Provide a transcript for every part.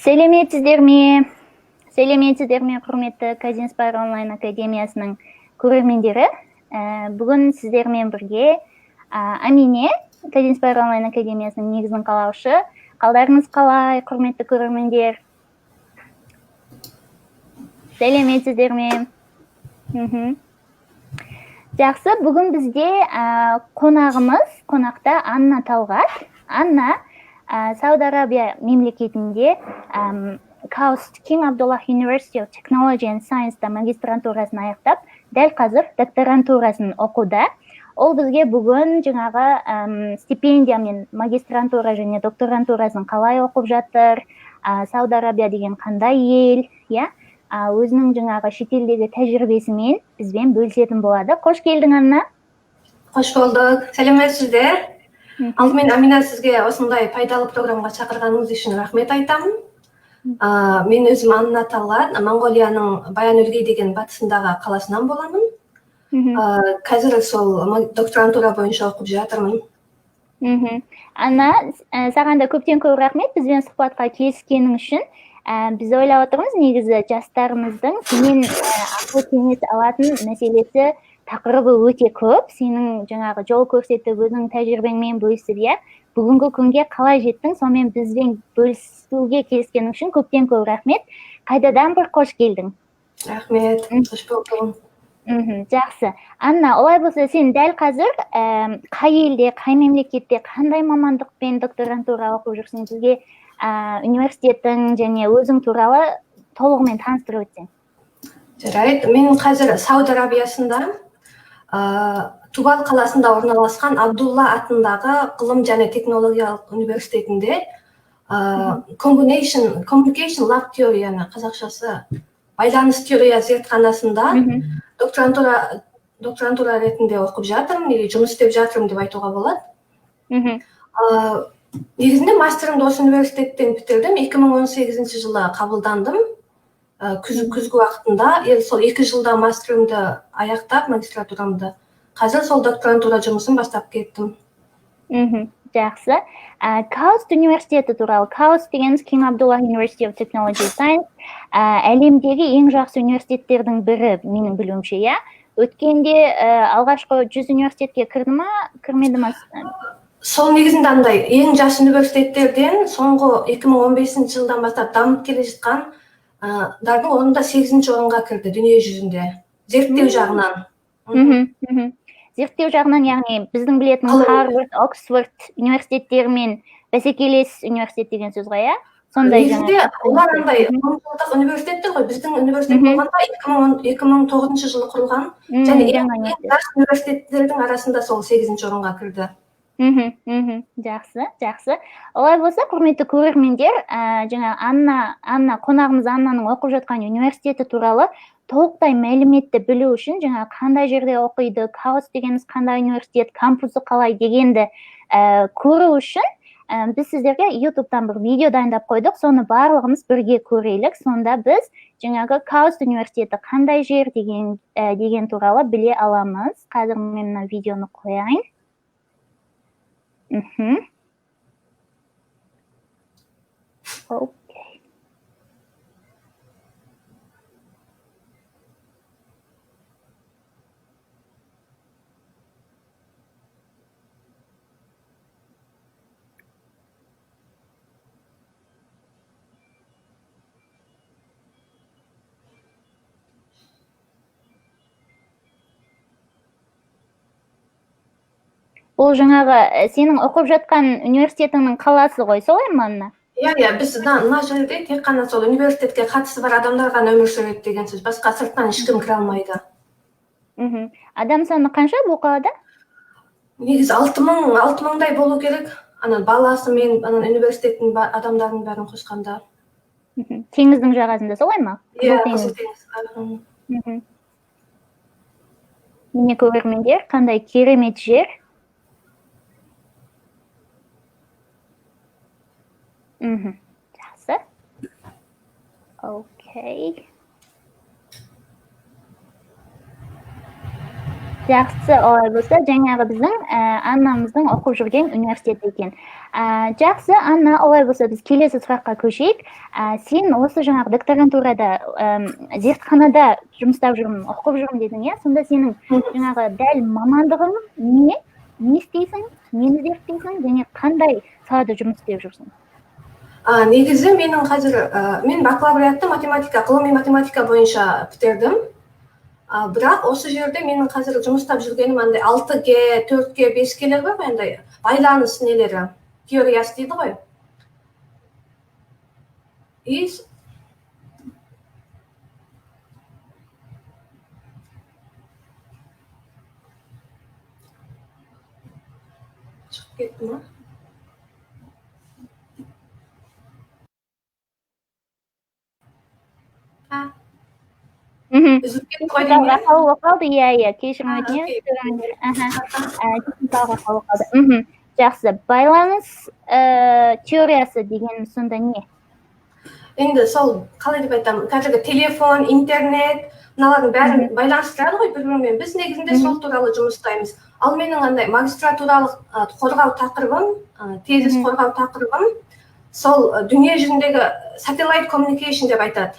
Сәлеметсіздер ме, құрметті Казинспire онлайн академиясының көрермендері. Бүгін сіздермен бірге Амине, Казинспire онлайн академиясының негізін қалаушы. Қалдарыңыз қалай, құрметті көрермендер? Сәлеметсіздер ме? Жақсы, бүгін бізде қонақта Анна Талғат. Анна Сауд Арабия мемлекетінде KAUST King Abdullah University of Technology and Science'да магистрантурасын аяқтап, дәл қазір докторантурасын оқуда. Ол бізге бүгін жаңағы стипендиямен магистрантура және докторантурасын қалай оқып жатыр, Сауд Арабия деген қандай ел, өзінің жаңағы шетелдегі тәжірибесімен бізбен бөлісетін болады. Қош келдің, Анна. Қош болдық. Сәлеметсіздер. Алдымен Амина сізге осындай пайдалы программға шақырғаныңыз үшін рахмет айтамын. Мен өзім Анна Талғат, Моңғолияның Баян-Өлгей деген батысындағы қаласынан боламын. Қазір сол докторантура бойынша оқып жатырмын. Анна, саған да көптен көп рахмет бізбен сұхбатқа келіскенің үшін. Біз ойлап отырмыз, негізі жастарымыздың сенен ақыл кеңес алатын мәселесі тақырыбы өте көп. Сенің жаңағы жол көрсетіп, өзің тәжірибеңмен бөлісіп, бүгінгі күнге қалай жеттің, сонымен бізбен бөлісуге келіскенің үшін көптен көп рахмет. Қайтадан бір қош келдің. Рахмет, қош болдым. Жақсы. Анна, олай болса, сен дәл қазір қай елде, қай мемлекетте, қандай мамандықпен докторантура оқып жүрсің? Бізге университеттің және өзің туралы толығымен таныстырып өтсең. Жарайды, мен қазір Сауд Арабиясында Тубал қаласында орналасқан Абдулла атындағы ғылым және технологиялық университетінде Communication Lab теорияны, қазақшасы байланыс теория зертханасында докторантура ретінде оқып жатырмын, или жұмыс істеп жатырмын деп айтуға болады. Негізінде мастерімді осы университеттен бітірдім. 2018 жылы қабылдандым. Күзгі уақытында, сол 2 жылда мастерімді аяқтап, магистратурамды. Қазір сол докторантура жұмысын бастап кеттім. Жақсы. KAUST университеті туралы. KAUST дегеніміз King Abdullah University of Technology and Science. Әлемдегі ең жақсы университеттердің бірі, менің білуімше, Өткенде алғашқы 100 университетке кірді ма, кірмеді ма? Сол негізінде андай, ең жас университеттерден соңғы 2015 жылдан бастап дамып келе жатқан дардың орнында 8-ші орынға кірді дүние жүзінде. Зерттеу жағынан. Зерттеу жағынан, яғни біздің білетін Харвард, Оксфорд университеттерімен бәсекелес университет деген сөз ғой, сондай жаңа. Негізінде олар андай 10 жылдық университеттер ғой. Біздің университет болғанда 2009 жылы құрылған. Және ең жас университеттердің арасында сол 8-ші орынға кірді. Жақсы. Олай болса, құрметті көрермендер, жаңа Анна қонағымыз Аннаның оқып жатқан университеті туралы толықтай мәліметті білу үшін, жаңа қандай жерде оқиды, KAUST дегеніміз қандай университет, кампусы қалай дегенді көру үшін біз сіздерге YouTube-тан бір видео дайындап қойдық, соны барлығымыз бірге көрелік. Сонда біз жаңағы KAUST университеті қандай жер деген туралы біле аламыз. Қазір мен мына видеоны қояйын. Окей. Бұл жаңағы сенің оқып жатқан университетіңнің қаласы ғой, солай ма, Анна? Біз мына жерде тек қана сол университетке қатысы бар адамдар ғана өмір сүреді деген сөз. Басқа сырттан ешкім кіре алмайды. Адам саны қанша бұл қалада? Негізі 6000-дай болу керек. Баласы мен университеттің адамдардың бәрін қосқанда. Теңіздің жағасында, солай ма? Қызыл теңіз. Міне көрермендер, қандай керемет жер. Жақсы. Окей. Жақсы, олай болса, жаңағы біздің Аннамыздың оқып жүрген университеті екен. Жақсы, Анна, олай болса, біз келесі сұраққа көшейік. Сен осы жаңағы докторантурада зертханада жұмыстап жүрмін, оқып жүрмін дедің, иә? Сонда сенің жаңағы дәл мамандығың не? Не істейсің? Нені зерттейсің? Және қандай салада жұмыс істеп жүрсің? Негізі менің қазір мен бакалавриатты математика, ғылыми математика бойынша бітірдім. Бірақ осы жерде менің қазір жұмыстап жүргенім андай 6G, 4G, 5G-лер бар ғой, андай байланыс нелері, теориясы дейді ғой. Шығып кетті ма? Үзіліп кетті ғой деймін. Қалып қалды, иә, кешірім өтінемін. Жақсы, байланыс теориясы деген сонда не? Енді сол, қалай деп айтамын, қазіргі телефон, интернет, мыналардың бәрін байланыстырады ғой бір-бірімен. Біз негізінде сол туралы жұмыстаймыз. Ал менің андай магистратуралық қорғау тақырыбым, тезис қорғау тақырыбым, сол дүние жүзіндегі satellite communication деп айтады.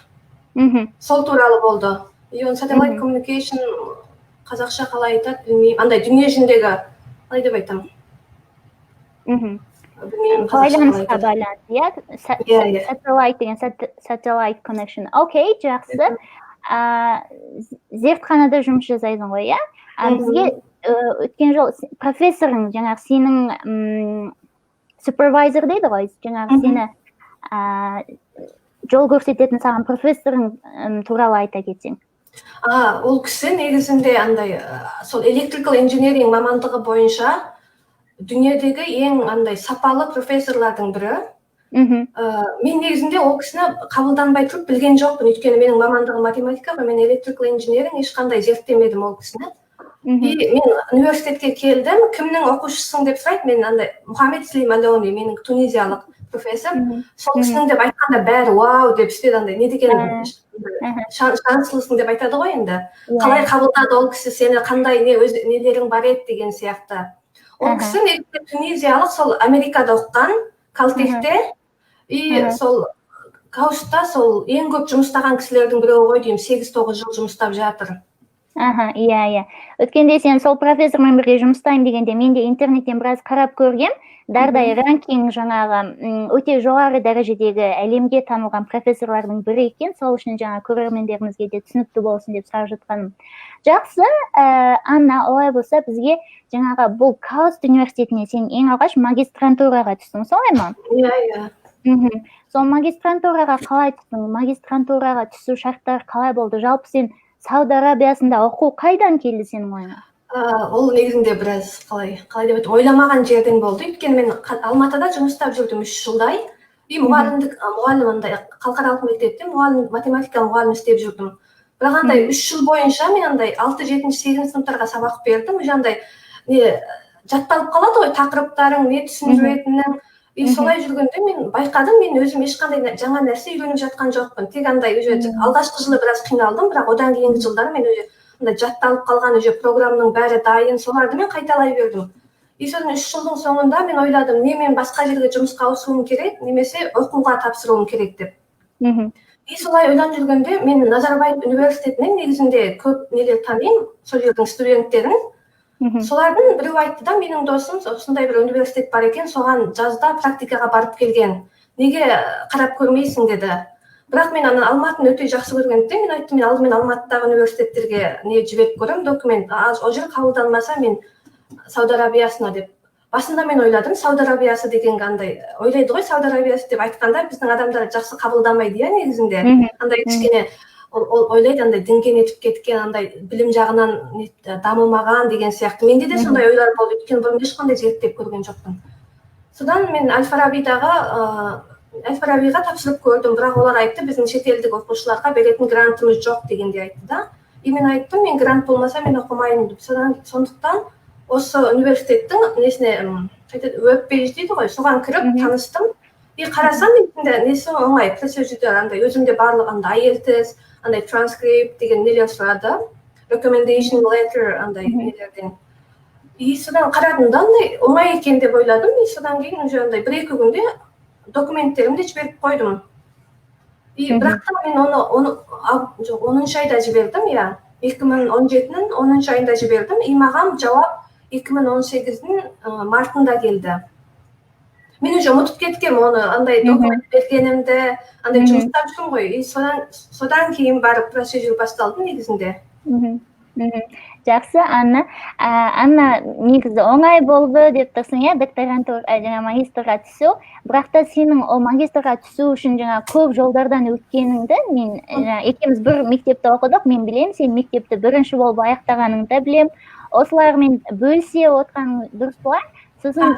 Сол туралы болды. Satellite communication қазақша қалай айтады, білмеймін. Андай дүние жүзіндегі, қалай деп айтамын. Байланысқа байланыс, иә? Satellite деген satellite connection. Окей, жақсы. Зертханада жұмыс жасайсың ғой, иә? Бізге өткен жол профессорың, жаңағы сенің супервайзер дейді ғой, жаңағы сені жол көрсететін саған профессорың туралы айта кетсең. Ол кісі негізінде андай сол electrical engineering мамандығы бойынша дүниедегі ең андай сапалы профессорлардың бірі. Мен негізінде ол кісіні қабылданбай тұрып білген жоқпын, өйткені менің мамандығым математика, мен electrical engineering ешқандай зерттемедім ол кісіні. Мен университетке келдім, кімнің оқушысың деп сұрайды, мен андай Мұхаммед Слеймалони, менің тунизиялық профессор, сол кісінің деп айтқанда бәрі вау деп істеді, андай не деген шанслысың деп айтады ғой енді. Қалай қабылдады ол кісі сені, қандай нелерің бар еді деген сияқты. Ол кісі негізінде тунизиялық, сол Америкада оқыған, Калтехте, и сол Каустта сол ең көп жұмыстаған кісілердің біреуі ғой деймін, 8-9 жыл жұмыстап жатыр. Иә. Өткенде сен сол профессормен бірге жұмыстаймын дегенде, мен де интернеттен біраз қарап көргем, дардай ранкинг жаңағы өте жоғары дәрежедегі әлемге танылған профессорлардың бірі екен, сол үшін жаңа көрермендерімізге де түсінікті болсын деп сұрап жатқаным. Жақсы, Анна, олай болса бізге жаңағы бұл Кауст университетіне сен ең алғаш магистрантураға түстің, солай ма? Иә. Сол магистрантураға қалай түстің? Магистрантураға түсу шарттары қалай болды? Жалпы сен Сауд Арабиясында оқу қайдан келді сенің ойыңа? Ол негізінде біраз қалай деп айтам, ойламаған жерден болды. Өйткені мен Алматыда жұмыстап жүрдім 3 жылдай. Мұғалім андай халықаралық мектепте математика мұғалім істеп жүрдім. Бірақ андай 3 жыл бойынша мен андай 6, 7, 8 сыныптарға сабақ бердім. Уже андай жатталып қалады ғой тақырыптарың, не түсіндіретінің. Солай жүргенде мен байқадым, мен өзім ешқандай жаңа нәрсе үйреніп жатқан жоқпын. Тек андай алғашқы жылы біраз қиналдым, бірақ одан кейінгі жылдары мен жатталып қалған программның бәрі дайын, соларды мен қайталай бердім. Содан 3 жылдың соңында мен ойладым, не мен басқа жерге жұмысқа ауысуым керек, немесе оқуға тапсыруым керек деп. Солай ойланып жүргенде мен Назарбаев университетінен негізінде көп нелер танимын, сол жердің студенттерін. Солардың біреу айтты да, менің досым осындай бір университет бар екен, соған жазда практикаға барып келген. Неге қарап көрмейсің деді. Бірақ мен Алматыны өте жақсы көргендіктен мен айттым, мен алдымен Алматыдағы университеттерге не жіберіп көрем, документ. Ол жер қабылданмаса мен Сауд Арабиясына деп. Басында мен ойладым, Сауд Арабиясы деген қандай ойлайды ғой, Сауд Арабиясы деп айтқанда біздің адамдар жақсы қабылдамайды, иә, негізінде. Андай кішкене ол ойлайды, андай дінге нетіп кеткен, андай білім жағынан дамымаған деген сияқты. Менде де сондай ойлар болды, өйткені бұрын ешқандай зерттеп көрген жоқпын. Содан мен Әл-Фарабиға тапсырып көрдім, бірақ олар айтты, біздің шетелдік оқушыларға беретін грантымыз жоқ дегенде айтты да. Мен айттым, мен грант болмаса мен оқымаймын деп. Сондықтан осы университеттің несіне веб-пейдж дейді ғой, соған кіріп таныстым. Қарасам, несі оңай, процедуралар, андай өзімде барлық андай IELTS, андай транскрипт деген нелер сұрады, recommendation letter андай нелерден. И содан қарадым да андай оңай екен деп ойладым. И содан кейін уже андай 1-2 күнде документтерімді жіберіп қойдым. И бірақ та мен оны жоқ 10 айда жібердім, иә. 2017-нің 10 айында жібердім. И маған жауап 2018-нің мартында келді. Мен уже ұмытып кеткем оны андай документ бергенімді, андай жұмыстап жүрмін ғой. И содан кейін барып процедура басталды негізінде. Жақсы, Анна. Анна, негізі оңай болды деп тұрсың, иә, докторантура, жаңа магистрға түсу. Бірақ та сенің ол магистрға түсу үшін жаңа көп жолдардан өткеніңді, мен екеуміз бір мектепте оқыдық, мен білем, сен мектепті бірінші болып аяқтағаныңды білем. Осылармен бөлісе отырған дұрыс болар. Сосын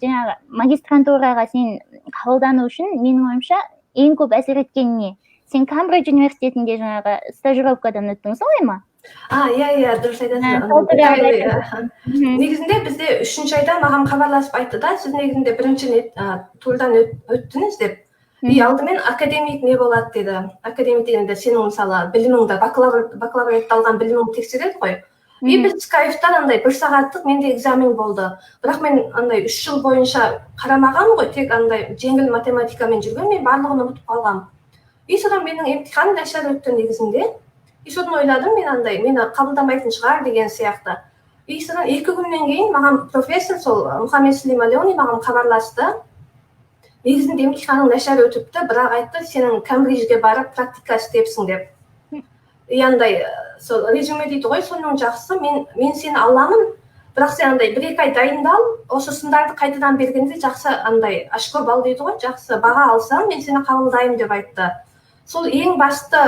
жаңағы магистрантураға сен қабылдану үшін менің ойымша ең көп әсер еткен не? Сен Камбридж университетінде жаңағы стажировкадан өттің, солай ма? Иә, дұрыс айтасың. Негізінде бізде 3-ші айда маған хабарласып айтты да, сіз негізінде бірінші турдан өттіңіз деп. И алдымен академик не болады деді. Академик дегенде сенің мысалы біліміңді, бакалавриатта алған біліміңді тексереді ғой. И біз скайптан андай 1 сағаттық менде экзамен болды. Бірақ мен андай 3 жыл бойынша қарамаған ғой, тек андай жеңіл математикамен жүрген, мен барлығын ұмытып қалғам. И содан менің емтиханым нашар өтті негізінде. И содан ойладым, мен андай мені қабылдамайтын шығар деген сияқты. И содан 2 күннен кейін маған профессор сол Мұхаммед Сулейм Алеуни маған хабарласты. Негізінде емтиханың нашар өтіпті, бірақ айтты, сенің Камбриджге барып практика істепсің деп. И андай сол резюме дейді ғой, соның жақсы, мен сені аламын, бірақ сен андай 1-2 ай дайындал, осы сындарды қайтадан бергенде жақсы андай ашкор бал дейді ғой, жақсы баға алсаң, мен сені қабылдаймын деп айтты. Сол ең басты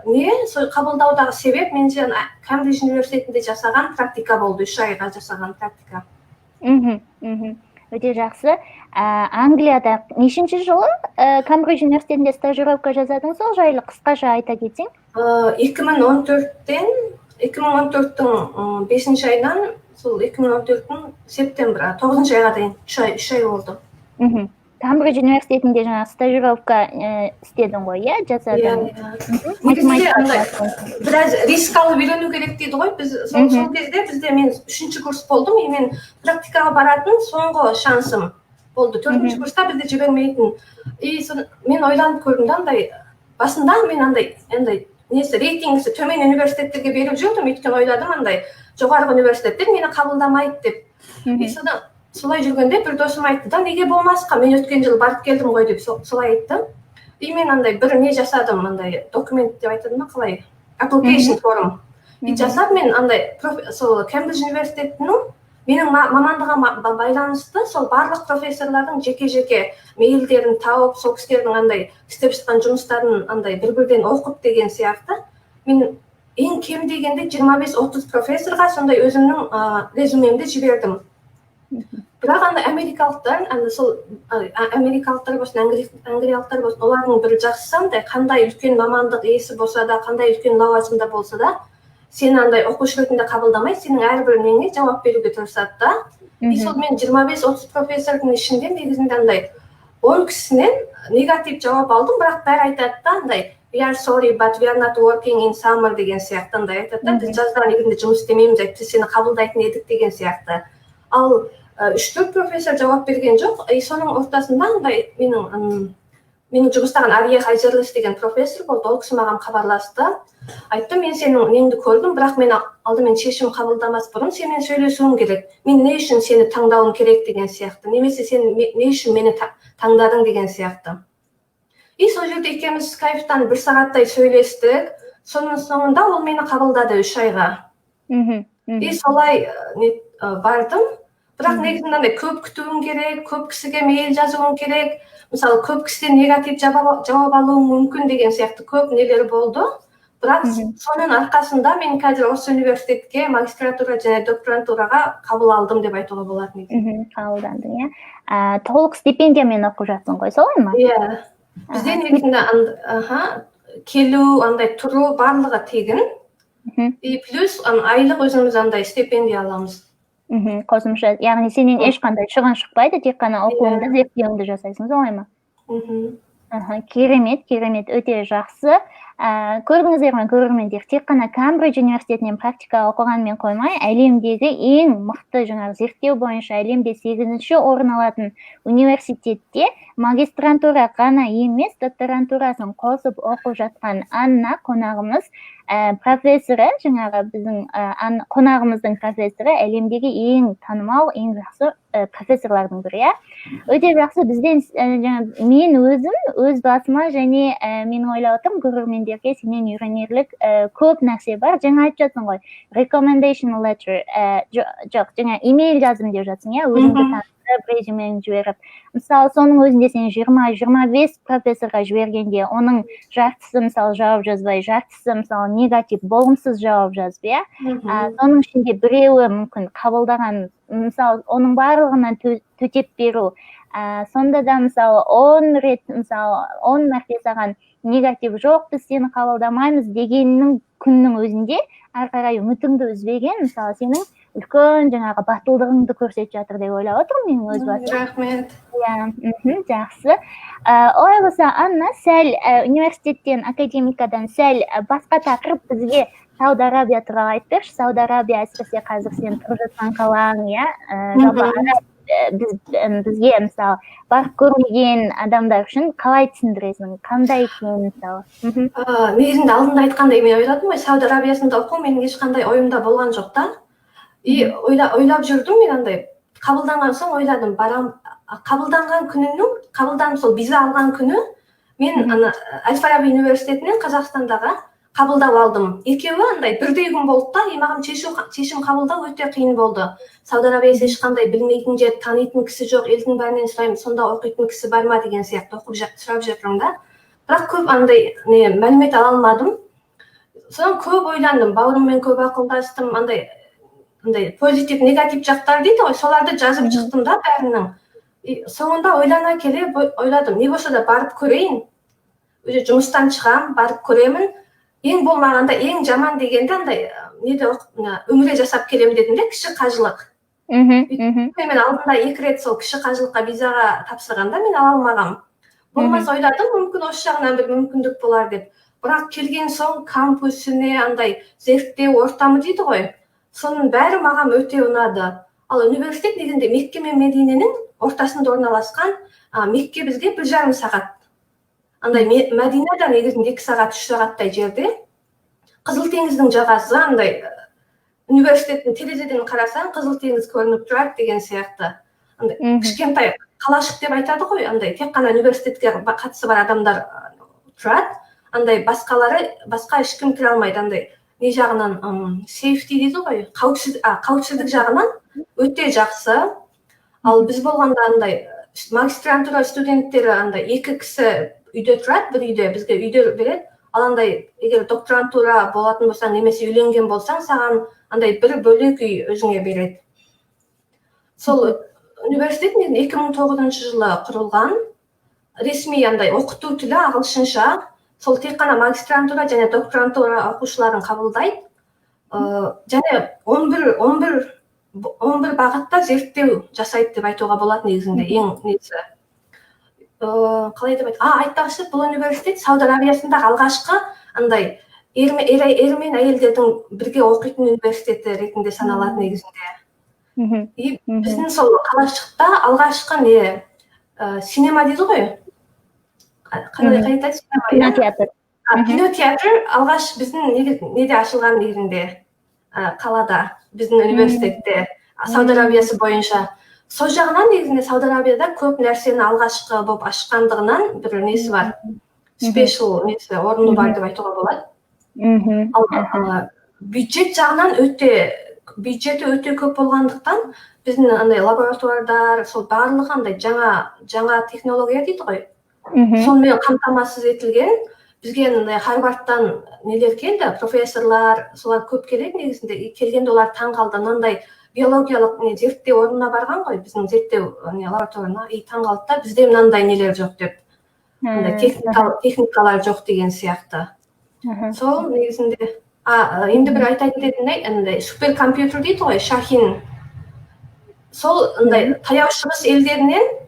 не, сол қабылдаудағы себеп мен сен Камбридж университетінде жасаған практика болды, 3 айға жасаған практика. Өте жақсы. Англияда нешінші жылы Камбридж университетінде стажировка жасадың, сол жайлы қысқаша айта кетсең? 2014-тен 2014-тің 5-ші айынан сол 2014-тің септембір 9-ші айға дейін 3 ай болды. Камбридж университетінде жаңа стажировка істедің ғой, иә, жасадың? Біраз риск алып үйрену керек дейді ғой. Біз сол кезде бізде мен 3-ші курс болдым, и мен практикаға баратын соңғы шансым болды. 4-ші курста бізде жібермейтін. И мен ойланып көрдім да, андай басында мен андай рейтингісі төмен университеттерге беріп жүрдім, өйткені ойладым андай жоғарғы университеттер мені қабылдамайды деп. И содан солай жүргенде бір досым айтты да, неге болмасқа, мен өткен жыл барып келдім ғой деп солай айтты. И мен андай бір не жасадым, андай документ деп айтады ма, қалай? Application form. И жасап мен андай сол Кембридж университетінің менің мамандығыма байланысты сол барлық профессорлардың жеке-жеке мейлдерін тауып, сол кісілердің андай істеп жатқан жұмыстарын андай бір-бірден оқып деген сияқты. Мен ең кем дегенде 25-30 профессорға сондай өзімнің резюмемді жібердім. Бірақ андай америкалықтар болсын, англиялықтар болсын, олардың бір жақсысы андай қандай үлкен мамандық иесі болса да, қандай үлкен лауазымда болса да, сені андай оқушы ретінде қабылдамай, сенің әрбір неңе жауап беруге тырысады да. И сол мен 25-30 профессордың ішінде негізінде андай 10 кісінен негатив жауап алдым, бірақ бәрі айтады да, андай we are sorry, but we are not working in summer деген сияқты андай айтады да, біз жазда негізінде жұмыс істемейміз, айтты, сені қабылдайтын едік деген сияқты. Ал 3-4 профессор жауап берген жоқ. И соның ортасында андай менің жұмыстаған Ария Хайзерлес деген профессор болды. Ол кісі маған хабарласты. Айтты, мен сенің неңді көрдім, бірақ мен алдымен шешім қабылдамас бұрын сенімен сөйлесуім керек. Мен не үшін сені таңдауым керек деген сияқты. Немесе сен не үшін мені таңдадың деген сияқты. И сол жерде екеуміз скайптан 1 сағаттай сөйлестік. Соның соңында ол мені қабылдады 3 айға. И солай бардым. Бірақ негізінде көп күтуім керек, көп кісіге мейл жазуым керек. Мысалы, көп кісіден негатив жауап алуым мүмкін деген сияқты көп нелер болды. Бірақ соның арқасында мен қазір осы университетке магистратура және докторантураға қабыл алдым деп айтуға болады. Қабылдандың, иә. Толық стипендиямен оқып жатсың ғой, солай ма? Иә. Бізде негізінде келу, андай тұру барлығы тегін. И плюс айлық өзіміз андай стипендия аламыз. Қосымша, яғни сенен ешқандай шығын шықпайды, тек қана оқуыңды, зерттеуіңді жасайсың, солай ма? Керемет, өте жақсы. көрдіңіздер ме, көрермендер, тек қана Камбридж университетінен практика оқығанмен қоймай, әлемдегі ең мықты жаңағы зерттеу бойынша әлемде 8-ші орын алатын университетте магистрантура ғана емес, докторантурасын қосып оқып жатқан Анна қонағымыз, профессоры, жаңағы біздің қонағымыздың профессоры әлемдегі ең танымал, ең жақсы профессорлардың бірі. Өте жақсы. Бізден мен өзім өз басыма және мен ойлап отырмын, көрермендерге сенен үйренерлік көп нәрсе бар. Жаңа айтып жатсың ғой, recommendation letter, жоқ, жаңа имейл жаздым деп жатсың, иә, өзіңді таныстырып, резюмеңді жіберіп. Мысалы, соның өзінде сен 20-25 профессорға жібергенде, оның жартысы мысалы жауап жазбай, жартысы мысалы негатив, болымсыз жауап жазып, иә. Соның ішінде біреуі мүмкін қабылдаған, мысалы, оның барлығынан төтеп беру. Сонда да мысалы 10 мәрте саған негатив жоқ, біз сені қабылдамаймыз дегеннің күннің өзінде ары қарай үмітіңді үзбеген, мысалы сенің үлкен жаңағы батылдығыңды көрсетіп жатыр деп ойлап отырмын мен өз басым. Рахмет. Жақсы. Олай болса, Анна, сәл университеттен, академикадан сәл басқа тақырып бізге Сауд Арабия туралы айтып берші. Сауд Арабия әсіресе қазір сен тұрып жатқан қалаң, иә, бізге мысалы барып көрмеген адамдар үшін қалай түсіндіресің, қандай екен мысалы? Негізінде алдында айтқандай мен ойладым ғой, Сауд Арабиясында оқу менің ешқандай ойымда болған жоқ та. И ойлап жүрдім, мен андай қабылданған соң ойладым, барам, қабылданған күнінің, қабылданып сол виза алған күні мен Әл-Фараби университетінен Қазақстандағы қабылдап алдым. Екеуі андай бірдей күн болды да, маған шешім қабылдау өте қиын болды. Сауд Арабиясы ешқандай білмейтін жер, танитын кісі жоқ, елдің бәрінен сұраймын, сонда оқитын кісі бар ма деген сияқты оқып сұрап жатырмын да. Бірақ көп андай мәлімет ала алмадым. Содан көп ойландым, бауырыммен көп ақылдастым, андай позитив, негатив жақтар дейді ғой, соларды жазып шықтым да бәрінің. Соңында ойлана келе ойладым, не болса да барып көрейін. Өзі жұмыстан шығам, барып көремін. Ең болмағанда, ең жаман дегенде андай өміре жасап келем дедім де, кіші қажылық. Мен алдында 2 рет сол кіші қажылыққа визаға тапсырғанда мен ала алмағам. Болмаса ойладым, мүмкін осы жағынан бір мүмкіндік болар деп. Бірақ келген соң кампусіне андай зерттеу ортамы дейді ғой, соның бәрі маған өте ұнады. Ал университет негізінде Мекке мен Мединенің ортасында орналасқан, Мекке бізге 1,5 сағат. Андай Мәдинада негізінде 2 сағат, 3 сағаттай жерде. Қызыл теңіздің жағасы, андай университеттің терезеден қарасаң, Қызыл теңіз көрініп тұрады деген сияқты. Андай кішкентай қалашық деп айтады ғой, андай тек қана университетке қатысы бар адамдар тұрады. Андай басқа ешкім кіре алмайды, андай не жағынан сейфти дейді ғой, қауіпсіздік жағынан өте жақсы. Ал біз болғанда андай магистрантура студенттері андай 2 кісі үйде тұрады, бір үйде, бізге үйде береді. Ал андай егер докторантура болатын болсаң, немесе үйленген болсаң, саған андай бір бөлек үй өзіңе береді. Сол университет 2009 жылы құрылған, ресми андай оқыту тілі ағылшынша, сол тек қана магистрантура және докторантура оқушыларын қабылдайды. Және 11 бағытта зерттеу жасайды деп айтуға болады негізінде, ең несі. Қалай деп айтпақшы, бұл университет Сауд Арабиясындағы алғашқы андай ер мен әйелдердің бірге оқитын университеті ретінде саналады негізінде. Біздің сол қалашықта алғашқы синема дейді ғой. Қалай айтады? Кинотеатр. Кинотеатр алғаш біздің неде ашылған негізінде қалада, біздің университетте, Сауд Арабиясы бойынша. Сол жағынан негізінде Сауд Арабияда көп нәрсені алғашқы болып ашқандығынан бір несі бар, спешл несі, орны бар деп айтуға болады. Ал бюджет жағынан бюджеті өте көп болғандықтан, біздің андай лабораториялар, сол барлығы андай жаңа технология дейді ғой. Сонымен қамтамасыз етілген. Бізге Харвардтан нелер келді, профессорлар, солар көп келеді негізінде. Келгенде олар таң қалды, мынандай биологиялық зерттеу орнына барған ғой, біздің зерттеу лабораториясына, таң қалды да, бізде мынандай нелер жоқ деп. Техникалар жоқ деген сияқты. Сол негізінде, енді бір айтайын дедім, суперкомпьютер дейді ғой, Шахин. Сол таяу шығыс елдерінен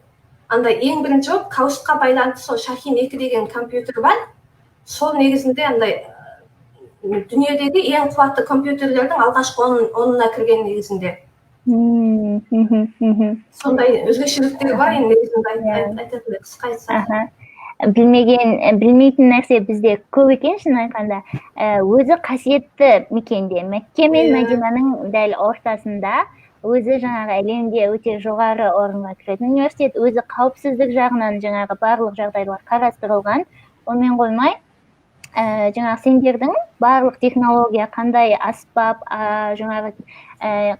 ең бірінші болып каустқа байланысты сол Шахин 2 деген компьютер бар. сол негізінде андай дүниедегі ең қуатты компьютерлердің алғашқы онына кірген негізінде. Сондай өзгешеліктері бар енді негізінде айтатындай қысқа айтсақ. Білмейтін нәрсе бізде көп екен, шын айтқанда. Өзі қасиетті мекенде, Мекке мен Мәдинаның дәл ортасында, өзі жаңағы әлемде өте жоғары орынға кіретін университет, өзі қауіпсіздік жағынан жаңағы барлық жағдайлар қарастырылған. Онымен қоймай, жаңағы сендердің барлық технология, қандай аспап, жаңағы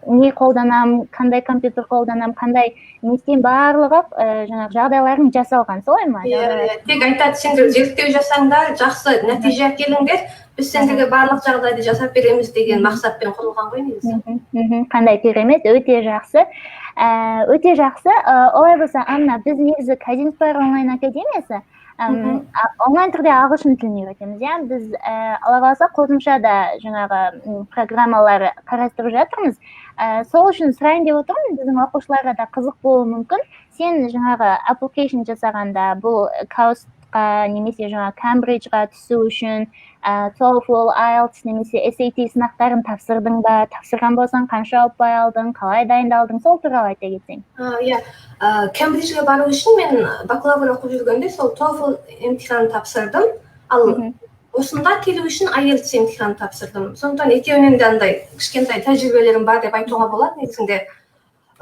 не қолданам, қандай компьютер қолданам, қандай нестен барлығы жаңағы жағдайларын жасалған, солай ма? Тек айтады, сендер зерттеу жасаңдар, жақсы нәтиже әкеліңдер, біз сендерге барлық жағдайды жасап береміз деген мақсатпен құрылған ғой негізі. Қандай керемет, өте жақсы. Өте жақсы. Олай болса, Анна, біз негізі Кодинспайр онлайн академиясы онлайн түрде ағылшын тілін үйретеміз, біз Алла қаласа қосымша да жаңағы программалар қарастырып жатырмыз. Сол үшін сұрайын деп отырмын, біздің оқушыларға да қызық болуы мүмкін. Сен жаңағы application жасағанда бұл Kaustқа немесе жаңағы Cambridgeға түсу үшін TOEFL, IELTS немесе SAT сынақтарын тапсырдың ба? Тапсырған болсаң, қанша ұпай алдың, қалай дайындалдың, сол туралы айта кетсең. Кембриджге бару үшін мен бакалавр оқып жүргенде сол TOEFL емтиханын тапсырдым, ал осында келу үшін IELTS емтиханын тапсырдым. Сондықтан екеуінен де андай кішкентай тәжірибелерім бар деп айтуға болады негізінде.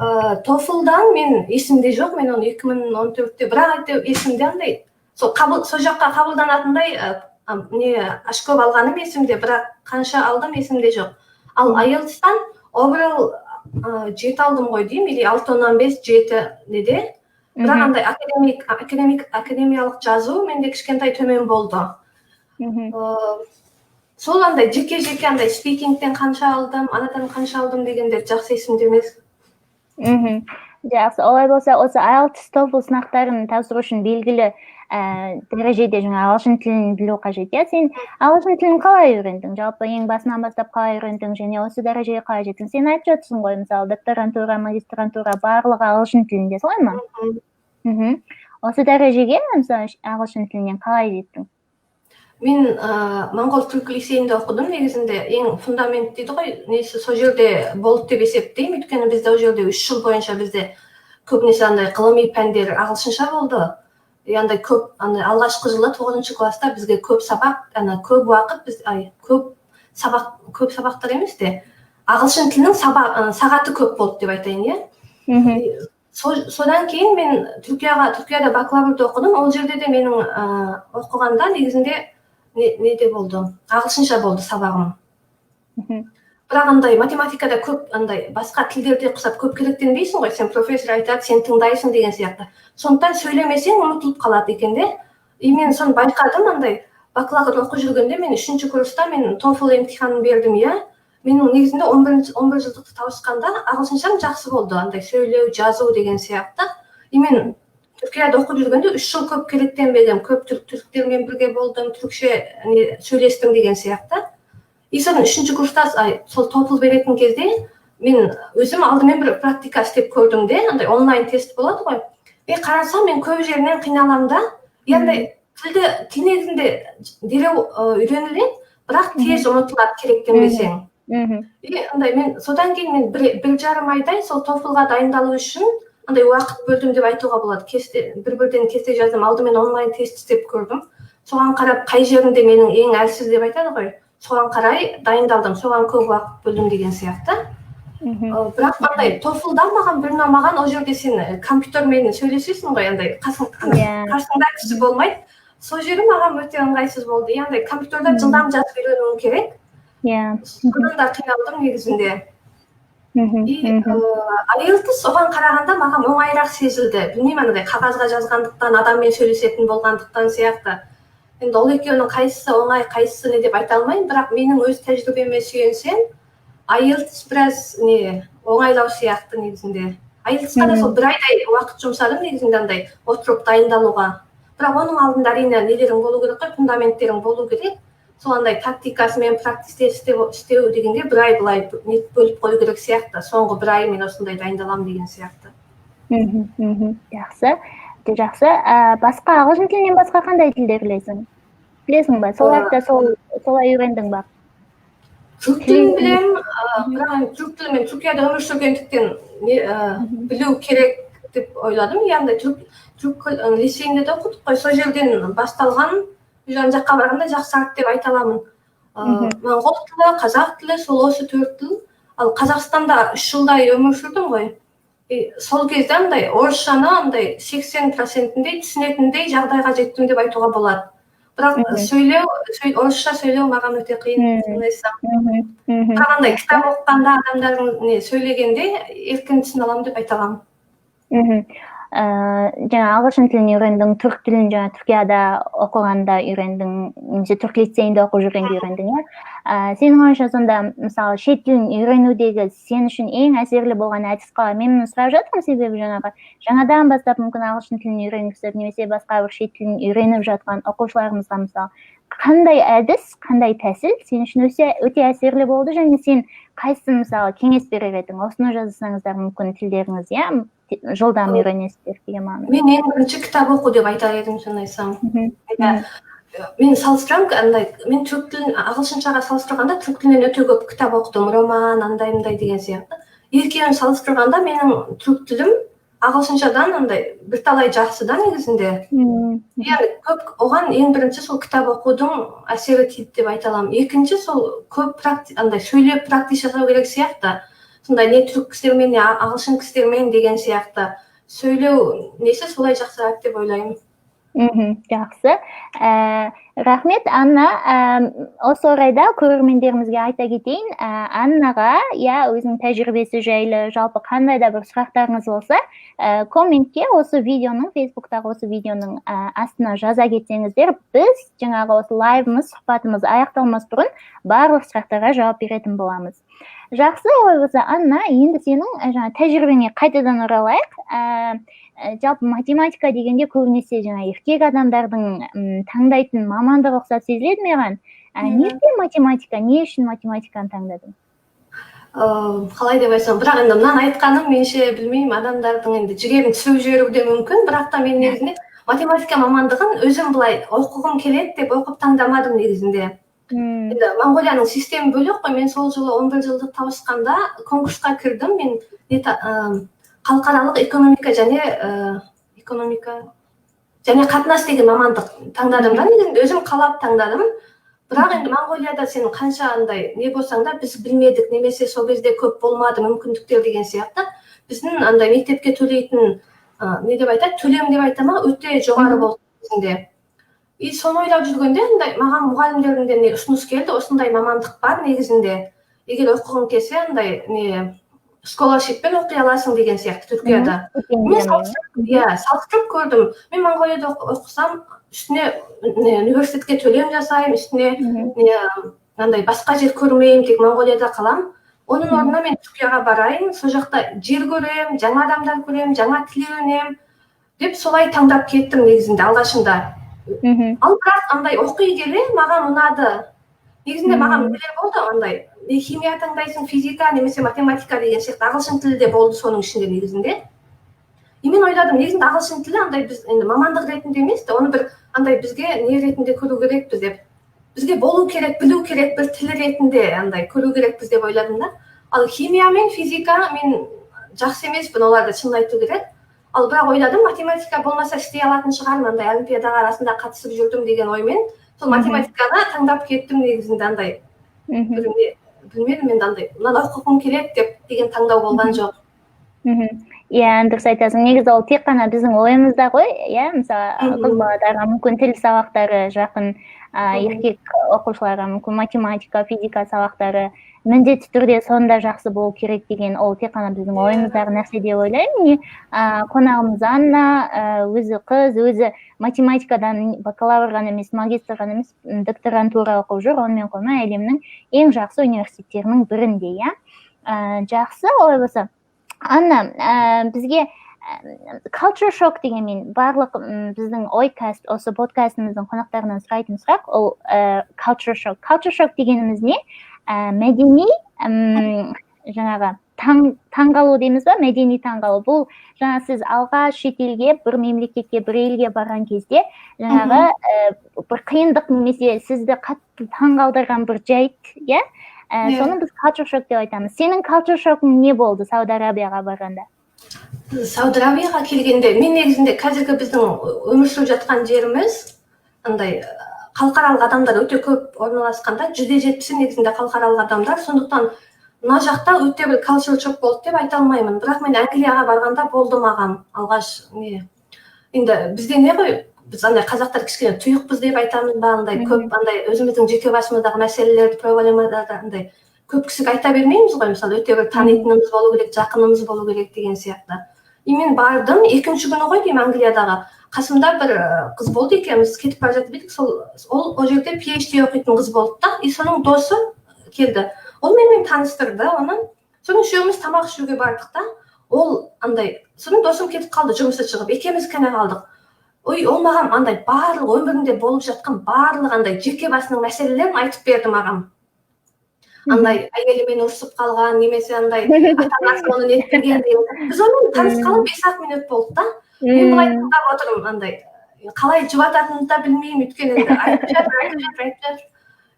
TOEFL-дан мен есімде жоқ, мен оны 2014-те, бірақ есімде андай, сол жаққа қабылданатындай ашкөп алғаным есімде, бірақ қанша алдым есімде жоқ. Ал IELTS-тан overall 7 алдым ғой деймін, или 6,5, 7 неде. Бірақ андай академиялық жазу менде кішкентай төмен болды. Сол андай жеке андай спикингтен қанша алдым, анадан қанша алдым дегендер жақсы есімде емес. Жақсы, олай болса, осы IELTS, TOEFL сынақтарын тапсыру үшін белгілі дәрежеде жаңа ағылшын тілін білу қажет. Сен ағылшын тілін қалай үйрендің? Жалпы ең басынан бастап қалай үйрендің және осы дәрежеге қалай жеттің? Сен айтып жатсың ғой, мысалы, докторантура, магистрантура барлығы ағылшын тілінде, солай ма? Осы дәрежеге мысалы ағылшын тілінен қалай жеттің? Мен Моңғол түркі лицейінде оқыдым, негізінде ең фундамент дейді ғой, несі сол жерде болды деп есептеймін, өйткені бізде ол жерде 3 жыл бойынша бізде көбінесе андай ғылыми пәндер ағылшынша болды. Андай көп, алғашқы жылы 9 класста бізге көп сабақ, көп уақыт, көп сабақтар емес де, ағылшын тілінің сағаты көп болды деп айтайын, Содан кейін мен Түркияда бакалаврды оқыдым, ол жерде де менің оқығанда негізінде неде болды? Ағылшынша болды сабағым. Бірақ андай математикада көп, андай басқа тілдерде құсап көп керектенбейсің ғой, сен профессор айтады, сен тыңдайсың деген сияқты. Сондықтан сөйлемесең ұмытылып қалады екен де. Мен соны байқадым, андай бакалавр оқып жүргенде мен 3-ші курста мен TOEFL емтиханын бердім, Менің негізінде 11 жылдықты тауысқанда ағылшыншам жақсы болды, андай сөйлеу, жазу деген сияқты. Мен Түркияда оқып жүргенде 3 жыл көп керектенбедім, көп түріктермен бірге болдым, түрікше сөйлестім деген сияқты. Соны 3-ші курста сол TOEFL беретін кезде мен өзім алдымен бір практика істеп көрдім де, андай онлайн тест болады ғой. Қарасам мен көп жерінен қиналамын да, тіл негізінде дереу үйреніледі, бірақ тез ұмытылады керектенбесең. Мен содан кейін мен 1,5 айдай сол TOEFL-ға дайындалу үшін андай уақыт бөлдім деп айтуға болады. Бір-бірден кесте жаздым, алдымен онлайн тест істеп көрдім. Соған қарап, қай жерінде менің ең әлсіз деп айтады ғой, соған қарай дайындалдым, соған көп уақыт бөлдім деген сияқты. Бірақ андай TOEFL-дан маған бір ұнамаған, ол жерде сен компьютермен сөйлесесің ғой, андай қасыңда кісі болмайды. Сол жері маған өте ыңғайсыз болды. Андай компьютерда жылдам жазып үйренуің керек. Содан да қиналдым негізінде. IELTS оған қарағанда маған оңайырақ сезілді. Білмеймін, андай қағазға жазғандықтан, адаммен сөйлесетін болғандықтан сияқты. Енді ол екеуінің қайсысы оңай, қайсысы не деп айта алмаймын, бірақ менің өз тәжірибеме сүйенсем, IELTS біраз оңайлау сияқты негізінде. IELTS-қа да сол 1 айдай уақыт жұмсадым негізінде андай отырып дайындалуға. Бірақ оның алдында әрине нелерің болу керек қой, фундаменттерің болу керек. Сол андай тактикасымен практикте істеу дегенде 1 ай былай бөліп қою керек сияқты. Соңғы 1 ай мен осындай дайындалам деген сияқты. Жақсы. Жақсы. Басқа ағылшын тілінен басқа қандай тілдер білесің? Білесің ба, соларды солай үйрендің ба? Түрк тілін білем, бірақ түрк тілі мен Түркияда өмір сүргендіктен білу керек деп ойладым. Яғни түрк лицейінде де оқыдық қой, сол жерден басталған жан жаққа барғанда жақсарды деп айта аламын. Моңғол тілі, қазақ тілі, сол осы 4 тіл. Ал Қазақстанда 3 жылдай өмір сүрдім ғой. Сол кезде андай орысшаны андай 80%-ндей түсінетіндей жағдайға жеттім деп айтуға болады. Бірақ орысша сөйлеу маған өте қиын. Қандай кітап оқығанда адамдардың сөйлегенде еркін түсіне аламын деп айта аламын. Жаңа ағылшын тілін үйрендің, түрк тілін жаңа Түркияда оқығанда үйрендің, немесе түрк лицейінде оқып жүргенде үйрендің, иә. Сенің ойыңша сонда, мысалы, шет тілін үйренудегі сен үшін ең әсерлі болған әдіс қалай? Мен сұрап жатырмын, себебі жаңадан бастап мүмкін ағылшын тілін үйренгісі, немесе басқа бір шет тілін үйреніп жатқан оқушыларымызға, мысалы, қандай әдіс, қандай тәсіл сен үшін өте әсерлі болды, және сен қайсысын мысалы кеңес берер едің? Осыны жазсаңыздар мүмкін тілдеріңіз, иә, жылдам үйренесіздер деген мағына. Мен ең бірінші кітап оқу деп айтар едім, шын айтсам. Мен салыстырамын, мен түрк тілін ағылшыншаға салыстырғанда түрк тілінен өте көп кітап оқыдым, роман, андай деген сияқты. Екеуін салыстырғанда менің түрк тілім ағылшыншадан бірталай жақсыда негізінде. Яғни көп оған ең бірінші сол кітап оқудың әсері тиді деп айта аламын. Екінші сол көп сөйлеп практика жасау керек сияқты. Сондай не түрік кісілермен, не ағылшын кісілермен деген сияқты сөйлеу несі солай жақсырақ деп ойлаймын. Жақсы. Рахмет, Анна. Осы орайда көрермендерімізге айта кетейін. Аннаға, өзінің тәжірибесі жайлы жалпы қандай да бір сұрақтарыңыз болса, комментке осы видеоның, Фейсбуктағы осы видеоның астына жаза кетсеңіздер, біз жаңағы осы лайвымыз, сұхбатымыз аяқталмас бұрын барлық сұрақтарға жауап беретін боламыз. Жақсы, олай болса, Анна, енді сенің тәжірибеңе қайтадан оралайық. Жалпы математика дегенде көбінесе еркек адамдардың таңдайтын мамандығы ұқсап сезіледі маған. Неліктен математика, не үшін математиканы таңдадың? Қалай деп айтсам, бірақ енді мынаны айтқаным менше білмеймін, адамдардың енді жігерін түсіріп жіберуі де мүмкін, бірақ та мен негізінде математика мамандығын өзім былай оқығым келеді деп оқып таңдамадым негізінде. Енді Моңғолияның системі бөлек қой, мен сол жылы 11 жылдық тауысқанда конкурсқа кірдім, мен халықаралық экономика және қатынас деген мамандық таңдадым да, негізінде өзім қалап таңдадым. Бірақ енді Моңғолияда сен қанша не болсаң да біз білмедік, немесе сол кезде көп болмады мүмкіндіктер деген сияқты. Біздің мектепке төлейтін не деп айтады, төлем деп айтама, өте жоғары болды негізінде. И соны ойлап жүргенде маған мұғалімдерден ұсыныс келді, осындай мамандық бар негізінде. Егер оқығың келсе, сколаршиппен оқи аласың деген сияқты Түркияда. Мен салыстырып көрдім. Мен Моңғолияда оқысам, үстіне университетке төлем жасаймын, үстіне басқа жер көрмеймін, тек Моңғолияда қалам. Оның орнына мен Түркияға барайын, сол жақта жер көрем, жаңа адамдар көрем, жаңа тіл үйренем деп солай таңдап кеттім негізінде алғашында. Ал бірақ оқи келе маған ұнады. Негізінде маған білер болды химия таңдайсың, физика, немесе математика деген сияқты ағылшын тілі де болды соның ішінде негізінде. Мен ойладым, негізінде ағылшын тілі біз енді мамандық ретінде емес, оны бір бізге не ретінде көру керекпіз деп. Бізге болу керек, білу керек бір тіл ретінде көру керекпіз деп ойладым да. Ал химия мен физика мен жақсы емеспін, оларды шын айту керек. Ал бірақ ойладым, математика болмаса істей алатын шығармын, олимпиадаға арасында қатысып жүрдім деген оймен, сол математиканы таңдап кеттім негізінде білмедім, мен мынаны оқығым келеді деген таңдау болған жоқ. Дұрыс айтасың. Негізі ол тек қана біздің ойымызда ғой, мысалы қыз балаларға мүмкін тіл сабақтары жақын, еркек оқушыларға мүмкін математика, физика сабақтары міндетті түрде сонда жақсы болу керек деген ол тек қана біздің ойымыздағы нәрсе деп ойлаймын. Қонағымыз Анна, өзі қыз, өзі математикадан бакалавр ғана емес, магистр ғана емес, докторантура оқып жүр, онымен қоймай әлемнің ең жақсы университеттерінің бірінде. Жақсы, олай болса. Анна, бізге culture shock дегенмен барлық біздің ойкаст, осы подкастымыздың қонақтарынан сұрайтын сұрақ, ол culture shock. Culture shock дегеніміз не? Мәдени таңғалу дейміз ба, мәдени таңғалу. Бұл жаңа сіз алғаш шетелге, бір мемлекетке, бір елге барған кезде жаңағы бір қиындық немесе сізді қатты таңғалдырған бір жайт, иә? Соны біз culture shock деп айтамыз. Сенің culture shock'ың не болды Сауд Арабияға барғанда? Сауд Арабияға келгенде, мен негізінде қазіргі біздің өмір сүріп жатқан жеріміз, андай халықаралық адамдар өте көп орналасқанда, 170 негізінде халықаралық адамдар, сондықтан мына жақта өте бір culture shock болды деп айта алмаймын. Бірақ мен Англияға барғанда болды маған алғаш не. Енді бізде не ғой, біз андай қазақтар кішкене тұйықпыз деп айтамыз ба, андай көп андай өзіміздің жеке басымыздағы мәселелерді, проблемаларды андай көп кісіге айта бермейміз ғой, мысалы өте бір танитынымыз болу керек, жақынымыз болу керек деген сияқты. И мен бардым, екінші күні ғой деймін Англиядағы. Қасымда бір қыз болды, екеуміз кетіп бара жатып едік, ол жерде PhD оқитын қыз болды да, и соның досы келді. Ол менімен таныстырды оны. Соның үшеуміз тамақ ішуге бардық та. Ол андай, соның досым кетіп қалды, жұмысы шығып, екеуміз кәне қалдық. Ой, ол маған андай барлық өмірінде болып жатқан барлық андай жеке басының мәселелерін айтып берді маған. Андай әйелімен ұрысып қалған, немесе андай ата-анасы оны нетпеген деген. Біз онымен танысқалы 5-ақ минут болды да. Мен былай тыңдап отырмын, андай қалай жұбататынымды да білмеймін, өйткені енді айтып жатыр.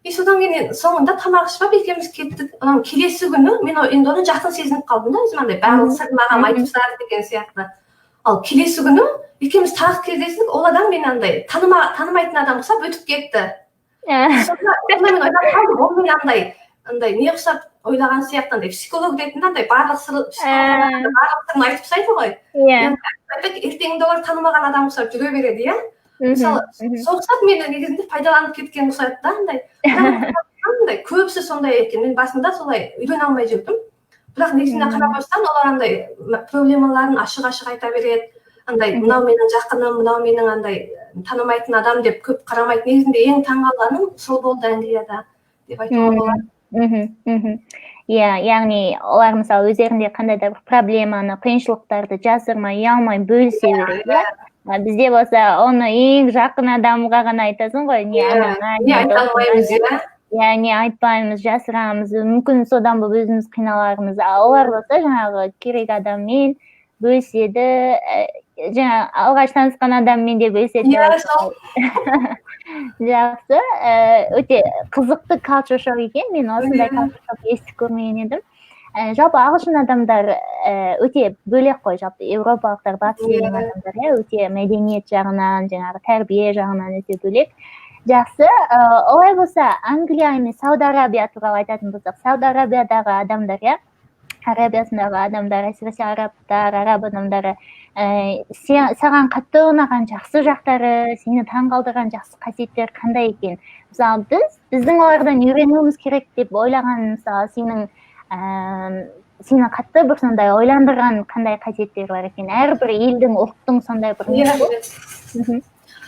И содан кейін соңында тамақ ішіп екеуміз кеттік. Анан келесі күні мен енді оны жақын сезініп қалдым да, өзім андай барлық сырын маған айтып тастады деген сияқты. Ал келесі күні екеуміз тағы кездестік, ол адам мені андай танымайтын адам ұқсап өтіп кетті. Сонда мен ойлап қалдым, ол мені андай не ұқсап ойлаған сияқты, андай психолог ретінде андай барлық сырын айтып тастайды ғой. Ертеңінде олар танымаған адам ұқсап жүре береді, иә? Мысалы, соғысат мені негізінде пайдаланып кеткен ұқсайды да, андай көбісі сондай екен. Мен басында солай үйрене алмай жүрдім. Бірақ негізінде қарап отырсам, олар андай проблемаларын ашық-ашық айта береді. Андай мынау менің жақыным, мынау менің андай танымайтын адам деп көп қарамайды. Негізінде ең таңғалғаным сол болды Англияда деп айтуға болады. Иә, яғни олар мысалы өздерінде қандай да бір проблеманы, қиыншылықтарды жасырмай, ұялмай бөлісе береді. Бізде болса, оны ең жақын адамға ғана айтасың ғой, не айта алмаймыз, иә, не айтпаймыз, жасырамыз, мүмкін содан бұл өзіміз қиналармыз. Олар болса, жаңағы керек адаммен бөліседі, жаңа алғаш танысқан адаммен де бөліседі. Жақсы, өте қызықты culture shock екен, мен осындай culture shock естіп көрмеген едім. Жалпы ағылшын адамдар өте бөлек қой, жалпы еуропалықтар, батыс елдің адамдар, өте мәдениет жағынан, жаңағы тәрбие жағынан өте бөлек. Жақсы, олай болса, Англия емес Сауд Арабия туралы айтатын болсақ, Сауд Арабиядағы адамдар, Арабиясындағы адамдар, әсіресе арабтар, араб адамдары, саған қатты ұнаған жақсы жақтары, сені таңғалдырған жақсы қасиеттер қандай екен? Мысалы, біздің олардан үйренуіміз керек деп ойлаған, мысалы, сені қатты бір сондай ойландырған қандай қасиеттер бар екен? Әрбір елдің, ұлттың сондай бір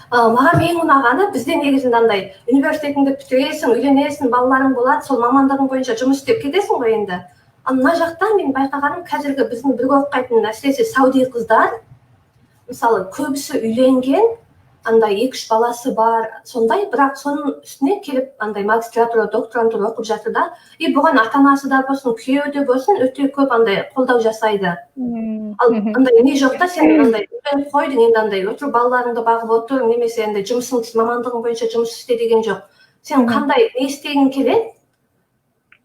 маған ең ұнағаны, бізде негізінде андай университетіңді бітіресің, үйленесің, балаларың болады, сол мамандығың бойынша жұмыс істеп кетесің ғой енді. Ал мына жақта мен байқағаным, қазіргі біздің бірге оқитын әсіресе сауди қыздар, мысалы көбісі үйленген, андай 2-3 баласы бар, сондай, бірақ соның үстіне келіп андай магистратура, докторантура оқып жатыр да, и бұған ата-анасы да болсын, күйеуі де болсын, өте көп андай қолдау жасайды. Ал андай не жоқ та, сен андай үйленіп қойдың, енді андай отыр балаларыңды бағып отыр, немесе андай мамандығың бойынша жұмыс істе деген жоқ. Сен қандай не істегің келеді?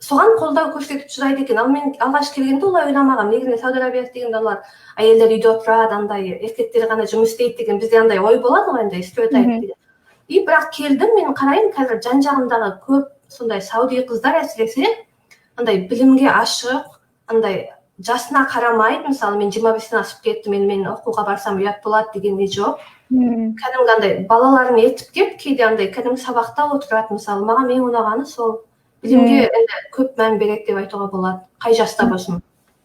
Соған қолдау көрсетіп жүрайды екен. Ал мен алғаш келгенде олай ойламағам. Негізінде Сауд Арабиясы дегенде олар әйелдер үйде отырады, андай еркектер ғана жұмыс істейді деген бізде андай ой болады ғой, андай стереотип деген. И бірақ келдім, мен қараймын, қазір жан-жағымдағы көп сондай сауди қыздар әсіресе андай білімге ашық, андай жасына қарамайды. Мысалы, мен 25-тен асып кеттім, мен оқуға барсам ұят болады деген не жоқ. Кәдімгі андай балаларын ертіп келіп, кейде андай кәдімгі сабақта отырады. Мысалы, маған ең ұнағаны сол. Білімге көп мән береді деп айтуға болады, қай жаста болсын.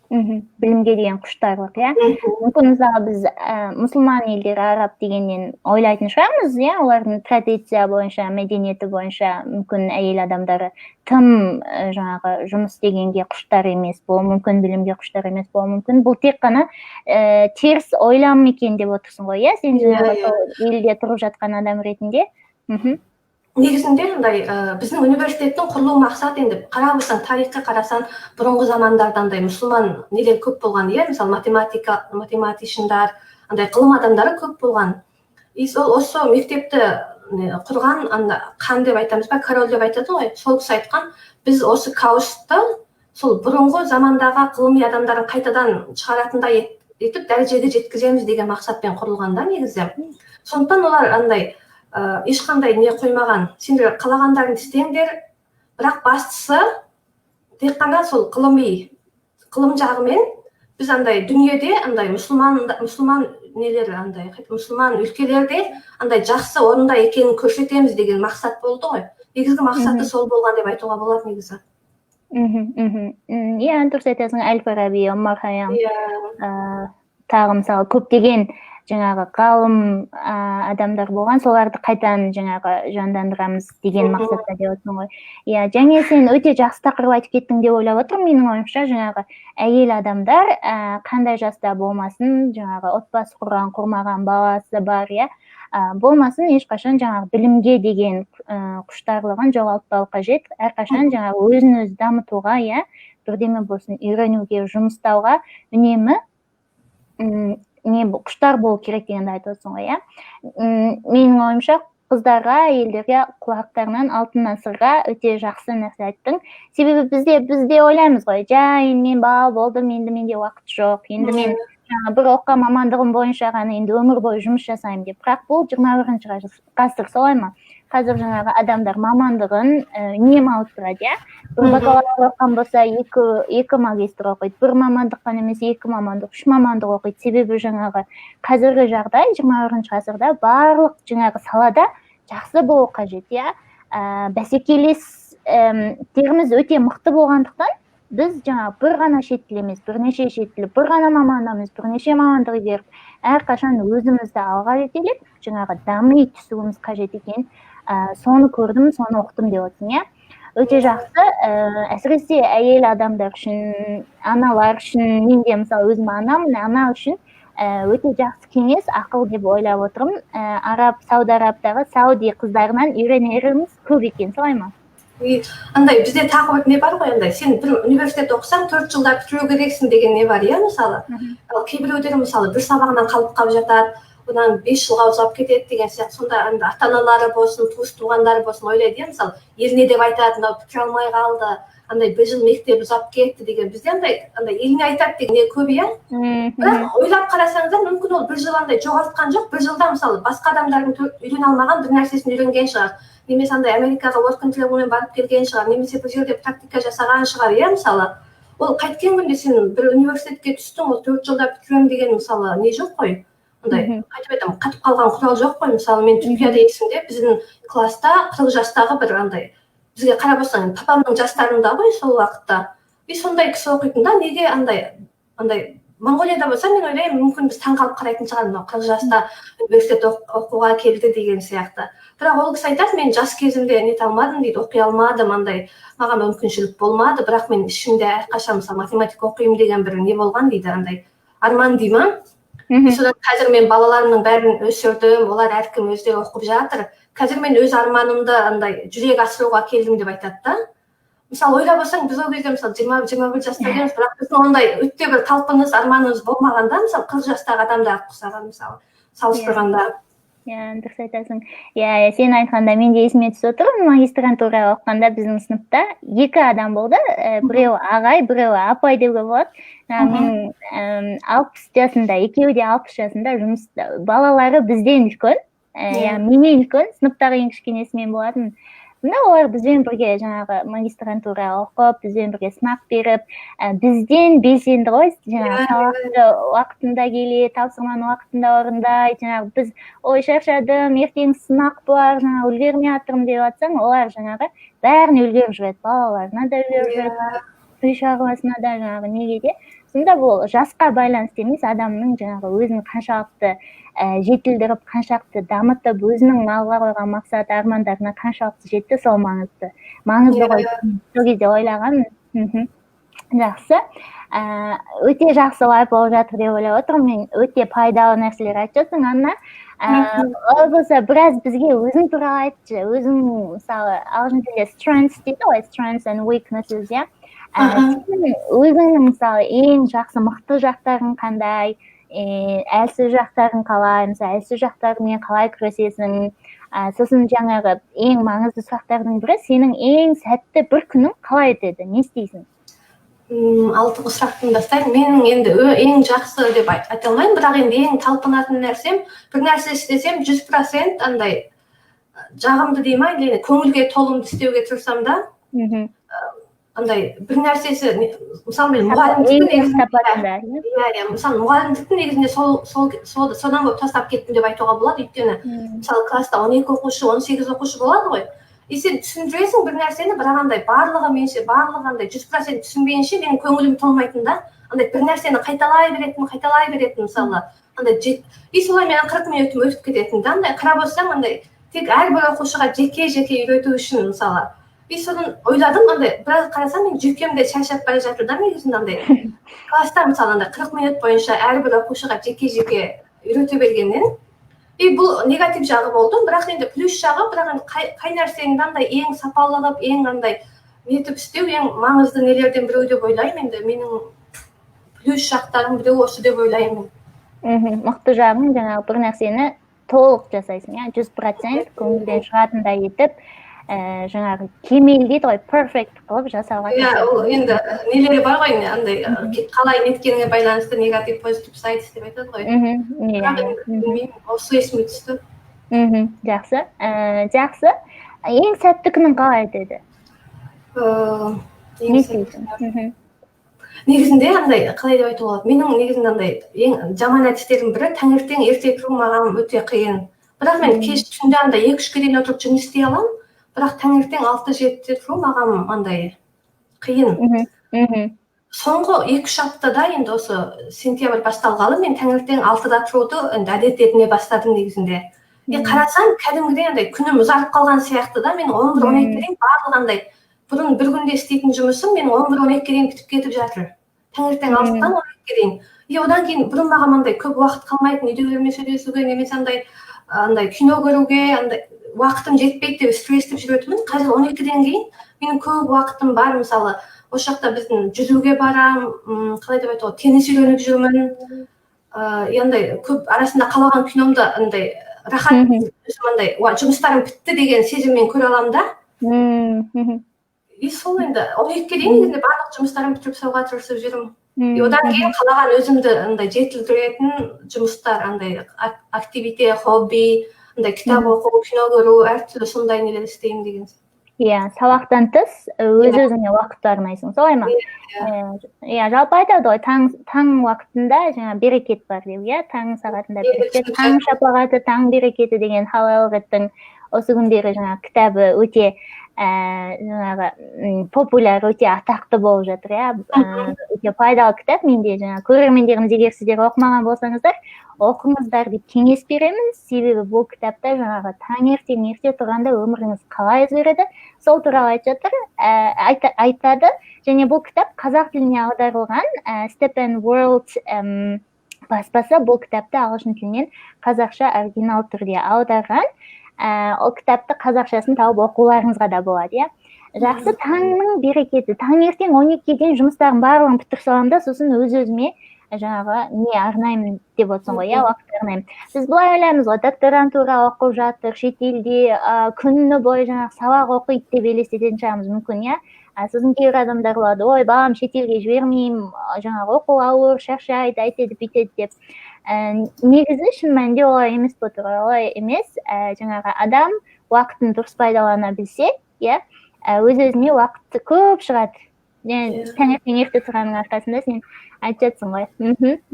Білімге деген құштарлық, иә? Мүмкін мысалы біз мұсылман елдер, араб дегеннен ойлайтын шығармыз, иә? Олардың традиция бойынша, мәдениеті бойынша мүмкін әйел адамдары тым жаңағы жұмыс дегенге құштар емес болуы мүмкін, білімге құштар емес болуы мүмкін. Бұл тек қана теріс ойлам екен деп отырсың ғой, иә? Сен жаңағы елде тұрып жатқан адам ретінде. негізінде андай біздің университеттің құрылу мақсаты енді қарап отырсаң тарихқа қарасаң бұрынғы замандарда андай мұсылман нелер көп болған иә мысалы математикшындар андай ғылым адамдары көп болған и сол осы мектепті құрған қан деп айтамыз ба король деп айтады ғой сол кісі айтқан біз осы каустты сол бұрынғы замандағы ғылыми адамдарын қайтадан шығаратындай етіп дәрежеге жеткіземіз деген мақсатпен құрылған да негізі сондықтан олар андай ешқандай не қоймаған сендер қалағандарыңды істеңдер бірақ бастысы тек қана сол ғылым жағымен біз андай дүниеде андай мұсылман нелер андай мұсылман өлкелерде андай жақсы орында екенін көрсетеміз деген мақсат болды ғой негізгі мақсаты сол болған деп айтуға болады негізі иә дұрыс айтасың әл фараби омар хайям тағы мысалы көптеген жаңағы ғалым адамдар болған соларды қайтадан жаңағы жандандырамыз деген мақсатта деп отырсың ғой иә және сен өте жақсы тақырып айтып кеттің деп ойлап отырмын менің ойымша жаңағы әйел адамдар қандай жаста болмасын жаңағы отбасы құрмаған баласы бар иә болмасын ешқашан жаңағы білімге деген құштарлығын жоғалтпау қажет әрқашан жаңағы өзін өзі дамытуға иә бірдеме болсын үйренуге жұмыстауға үнемі құштар болу керек дегенді айтып отырсың ғой иә менің ойымша қыздарға әйелдерге құлақтарынан алтын асырға өте жақсы нәрсе айттың себебі бізде ойлаймыз ғой жай мен бала болдым енді менде уақыт жоқ енді мен бір оқыған мамандығым бойынша ғана енді өмір бойы жұмыс жасаймын деп бірақ бұл 21 ғасыр солай ма қазір жаңағы адамдар мамандығын үнемі ауыстырады иә бір бакалавр оқыған болса екі магистр оқиды бір мамандық қана емес екі мамандық үш мамандық оқиды себебі жаңағы қазіргі жағдай 21 ғасырда барлық жаңағы салада жақсы болу қажет иә бәсекелестеріміз өте мықты болғандықтан біз жаңағы бір ғана шет тіл емес бірнеше шет тіл бір ғана мамандық емес бірнеше мамандық игеріп әрқашан өзімізді алға жетелеп жаңағы дами түсуіміз қажет екен соны көрдім соны оқыдым деп отырсың иә өте жақсы әсіресе әйел адамдар үшін аналар үшін мен де мысалы өзім анамын ана үшін өте жақсы кеңес ақыл деп ойлап отырмын Сауд Арабтағы сауди қыздарынан үйренеріміз көп екен солай ма андай бізде тағы бір не бар ғой андай сен бір университет оқысаң 4 жылда бітіру керексің деген не бар иә мысалы ал кейбіреулер мысалы бір сабағынан қалып жатады одан 5 жылға ұзап кетеді деген сияқты сонда ата аналары болсын туыс туғандары болсын ойлайды иә мысалы еліне деп айтады мынау бітіре алмай қалды андай 1 жыл мектеп ұзап кетті деген бізде андай еліне айтады деген не көп иә бірақ ойлап қарасаңыздар мүмкін ол 1 жыл андай жоғалтқан жоқ 1 жылда мысалы басқа адамдардың үйрене алмаған бір нәрсесін үйренген шығар немесе андай Америкаға work and travelмен барып келген шығар немесе бір жерде практика жасаған шығар иә мысалы ол қайткен күнде сен бір университетке түстің ол 4 жылда бітіремін деген мысалы не жоқ қой андай қайтып айтамын қатып қалған құрал жоқ қой мысалы мен түркияда есімде біздің класста 40 жастағы бір андай бізге қарап отырсаң папамның жастарында ғой сол уақытта и сондай кісі оқитын да неге андай Монғолияда болса мен ойлаймын мүмкін біз таңқалып қарайтын шығармыз мынау 40 жаста университет оқуға келді деген сияқты бірақ ол кісі айтады мен жас кезімде нете алмадым дейді оқи алмадым андай маған мүмкіншілік болмады бірақ мен ішімде әрқашан мысалы математика оқимын деген бір не болған дейді андай арман дей ма содан қазір мен балаларымның бәрін өсірдім олар әркім өздері оқып жатыр қазір мен өз арманымды андай жүзеге асыруға келдім деп айтады да мысалы ойлап алсаң біз ол кезде мысалы 20-21 жастамыз бірақ біздің ондай өте бір талпыныс арманымыз болмағанда мысалы 40 жастағы адамдар ұқсаған мысалы салыстырғанда иә дұрыс айтасың иә сен айтқанда мен де есіме түсіп отыр магистрантура оқығанда біздің сыныпта 2 адам болды біреуі ағай біреуі апай деуге болады менің 60 жасында екеуі де 60 жасында жұмыста балалары бізден үлкен менен үлкен сыныптағы ең кішкенесі мен болатын сонда олар бізбен бірге жаңағы магистрантура оқып бізбен бірге сынақ беріп бізден белсенді ғой жаңағы сабақты уақытында келеді тапсырманы уақытында орындайды жаңағы біз ой шаршадым ертең сынақ бар жаңағы үлгермей жатырмын деп жатсаң олар жаңағы бәріне үлгеріп жүреді балаларына да үлгеріп жүреді үй шаруасына да жаңағы неге де сонда бұл жасқа байланысты емес адамның жаңағы өзін қаншалықты жетілдіріп қаншалықты дамытып өзінің алға қойған мақсат армандарына қаншалықты жетті сол маңызды ғой сол кезде ойлағанмын жақсы өте жақсы лайф болып жатыр деп ойлап отырмын мен өте пайдалы нәрселер айтып жатсың Анна Ол болса біраз бізге өзің туралы айтшы, өзің мысалы ағылшын тілінде strengths дейді ғой, strengths and weaknesses, иә. Сенің өзіңнің мысалы ең жақсы мықты жақтарың қандай, әлсіз жақтарың қалай, мысалы әлсіз жақтарыңмен қалай күресесің, сосын жаңағы ең маңызды сұрақтардың бірі сенің ең сәтті бір күнің қалай өтеді, не істейсің? Алтынғы сұрақтан бастайын. Менің енді ең жақсы деп айта алмаймын, бірақ енді ең талпынатын нәрсем, бір нәрсе істесем 100% андай жағымды дей ма, көңілге толымды істеуге тырысам да. Андай бір нәрсесі, мысалы мен мұғалімдікті негізінде содан болып тастап кеттім деп айтуға болады. Өйткені мысалы класста 12 оқушы, 18 оқушы болады ғой. Сен түсіндіресің бір нәрсені, бірақ андай барлығы 100% түсінбейінше менің көңілім толмайтын да. Андай бір нәрсені қайталай беретін мысалы. Андай солай менің 40 минутым өтіп кететін да. Андай қарап отырсам, андай тек әрбір оқушыға жеке үйрету үшін мысалы. Содан ойладым, андай біраз қарасам, мен жүйкемде шаршап бара жатыр да, негізінде андай класста мысалы андай 40 минут бойынша әрбір оқушыға жеке үйрете бергеннен. Бұл негатив жағы болды, бірақ енді плюс жағы, бірақ қай нәрсеңді андай ең сапалы қылып, ең андай нетіп істеу, ең маңызды нелерден біреу деп ойлаймын. Енді менің плюс жақтарым біреу осы деп ойлаймын. Мықты жағың жаңағы бір нәрсені толық жасайсың, 100% көңілден шығатындай етіп, жаңағы кемел дейді ғой, perfect қылып жасауға. Ол енді нелері бар ғой, андай қалай неткеніңе байланысты негатив, позитив сайдс деп айтады ғой. Білмеймін, осы есіме түсті. Жақсы. Жақсы. Ең сәтті күнің қалай өтеді? Негізінде андай, қалай деп айтуға болады, менің негізінде андай ең жаман әдістердің бірі таңертең ерте тұру маған өте қиын. Бірақ мен кеш түнде андай 2-3-ге дейін отырып жұмыс істей аламын. Бірақ таңертең 6-7-де тұру маған андай қиын. Соңғы 2-3 аптада енді осы сентябрь басталғалы мен таңертең 6-да тұруды әдет етіне бастадым негізінде. Қарасам, кәдімгідей андай күнім ұзарып қалған сияқты да, мен 11-12-ге дейін барлық андай бұрын бір күнде істейтін жұмысым мен 11-12-ге дейін бітіп кетіп жатыр. Таңертең 6-дан 12-ге дейін. Одан кейін бұрын маған андай көп уақыт қалмайтын, үйдегілермен сөйлесуге, немесе андай кино көруге, андай уақытым жетпейді деп стресстіп жүретінмін. Қазір 12-ден кейін менің көп уақытым бар. Мысалы, осы жақта біздің жүзуге барам, қалай деп айтуға, теннис үйреніп жүрмін. Андай көп арасында қалаған киномды андай рахат, андай жұмыстарым бітті деген сезіммен көре аламын да. Сол енді 12-ге дейін негізінде барлық жұмыстарым бітіріп тастауға тырысып жүрмін. Одан кейін қалаған өзімді андай жетілдіретін жұмыстар, андай активите, хобби, андай кітап оқу, кино көру, әртүрлі сондай нелер істеймін деген. Сабақтан тыс өз-өзіңе уақыт арнайсың, солай ма? Жалпы айтады ғой, таң уақытында жаңа берекет бар деп, таң сағатында берекет, таң шапағаты, таң берекеті деген халал реттің осы күндері жаңа кітабы өте жаңағы популяр, өте атақты болып жатыр, өте пайдалы кітап. Менде жаңа көрермендеріміз, егер сіздер оқымаған болсаңыздар, оқыңыздар деп кеңес беремін. Себебі бұл кітапта жаңағы таңертең ерте тұрғанда өміріңіз қалай өзгереді, сол туралы айтады. Және бұл кітап қазақ тіліне аударылған. Steppenwolf баспасы бұл кітапты ағылшын тілінен қазақша оригинал түрде аударған. Ол кітапты қазақшасын тауып оқуларыңызға да болады, Жақсы, таңның берекеті. Таңертең 12-ге дейін жұмыстардың барлығын бітіріп саламын да, сосын өз-өзіме жаңағы не арнаймын деп отырсың ғой, уақыт арнаймын. Біз былай ойлаймыз ғой, докторантура оқып жатыр, шетелде күні бойы жаңағы сабақ оқиды деп елестететін шығармыз мүмкін, Сосын кейбір адамдар болады, ой, балам шетелге жібермеймін, жаңағы оқу ауыр, шаршайды, айтеді, бүйтеді деп. Негізі шын мәнінде олай емес бұтыр, олай емес. Жаңағы адам уақытын дұрыс пайдалана білсе, өз-өзіне уақыты көп шығады. Таңертең ерте тұрғанның арқасында сен айтып жатсың ғой.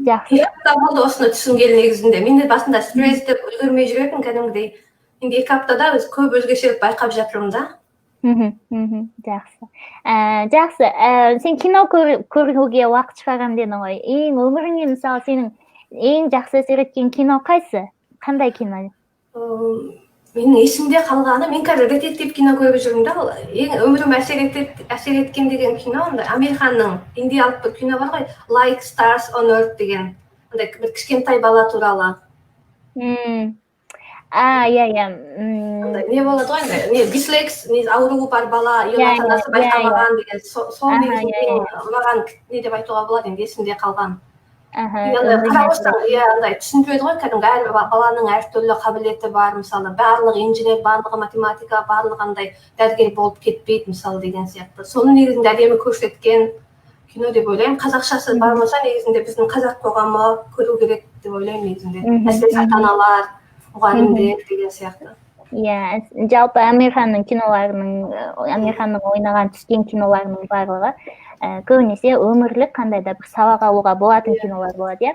Жақсы. Болды осыны түсінгелі негізінде. Мен де басында стресс деп үлгермей жүретін кәдімгідей. Енді 2 аптада көп өзгешелік байқап жатырмын да. Жақсы. Жақсы. Сен кино көруге уақыт шығарамын дедің ғой. Өміріңе мысалы сенің ең жақсы әсер еткен кино қайсы? Қандай кино? Менің есімде қалғаны, мен қазір детектив кино көріп жүрмін да, ең өмірім әсер еткен деген кино, Американның индиялық бір кино бар ғой, Like Stars on Earth деген, бір кішкентай бала туралы. иә. Не болады ғой енді, не дислекс, не ауруы бар бала, ел ата анасы байқамаған деген, сол негізінде маған не деп айтуға болады, енді есімде қалған. Қарап отырсаң, андай түсіндіреді ғой, кәдімгі әр баланың әртүрлі қабілеті бар, мысалы, барлығы инженер, барлығы математика, барлығы андай дәрігер болып кетпейді, мысалы, деген сияқты. Соның негізінде әдемі көрсеткен кино деп ойлаймын. Қазақшасы бар болса, негізінде біздің қазақ қоғамы көру керек деп ойлаймын негізінде. Әсіресе ата-аналар, мұғалімдер деген сияқты. Иә, жалпы Амирханның ойнаған түскен киноларының барлығы көбінесе өмірлік қандай да бір сабақ алуға болатын кинолар болады, иә.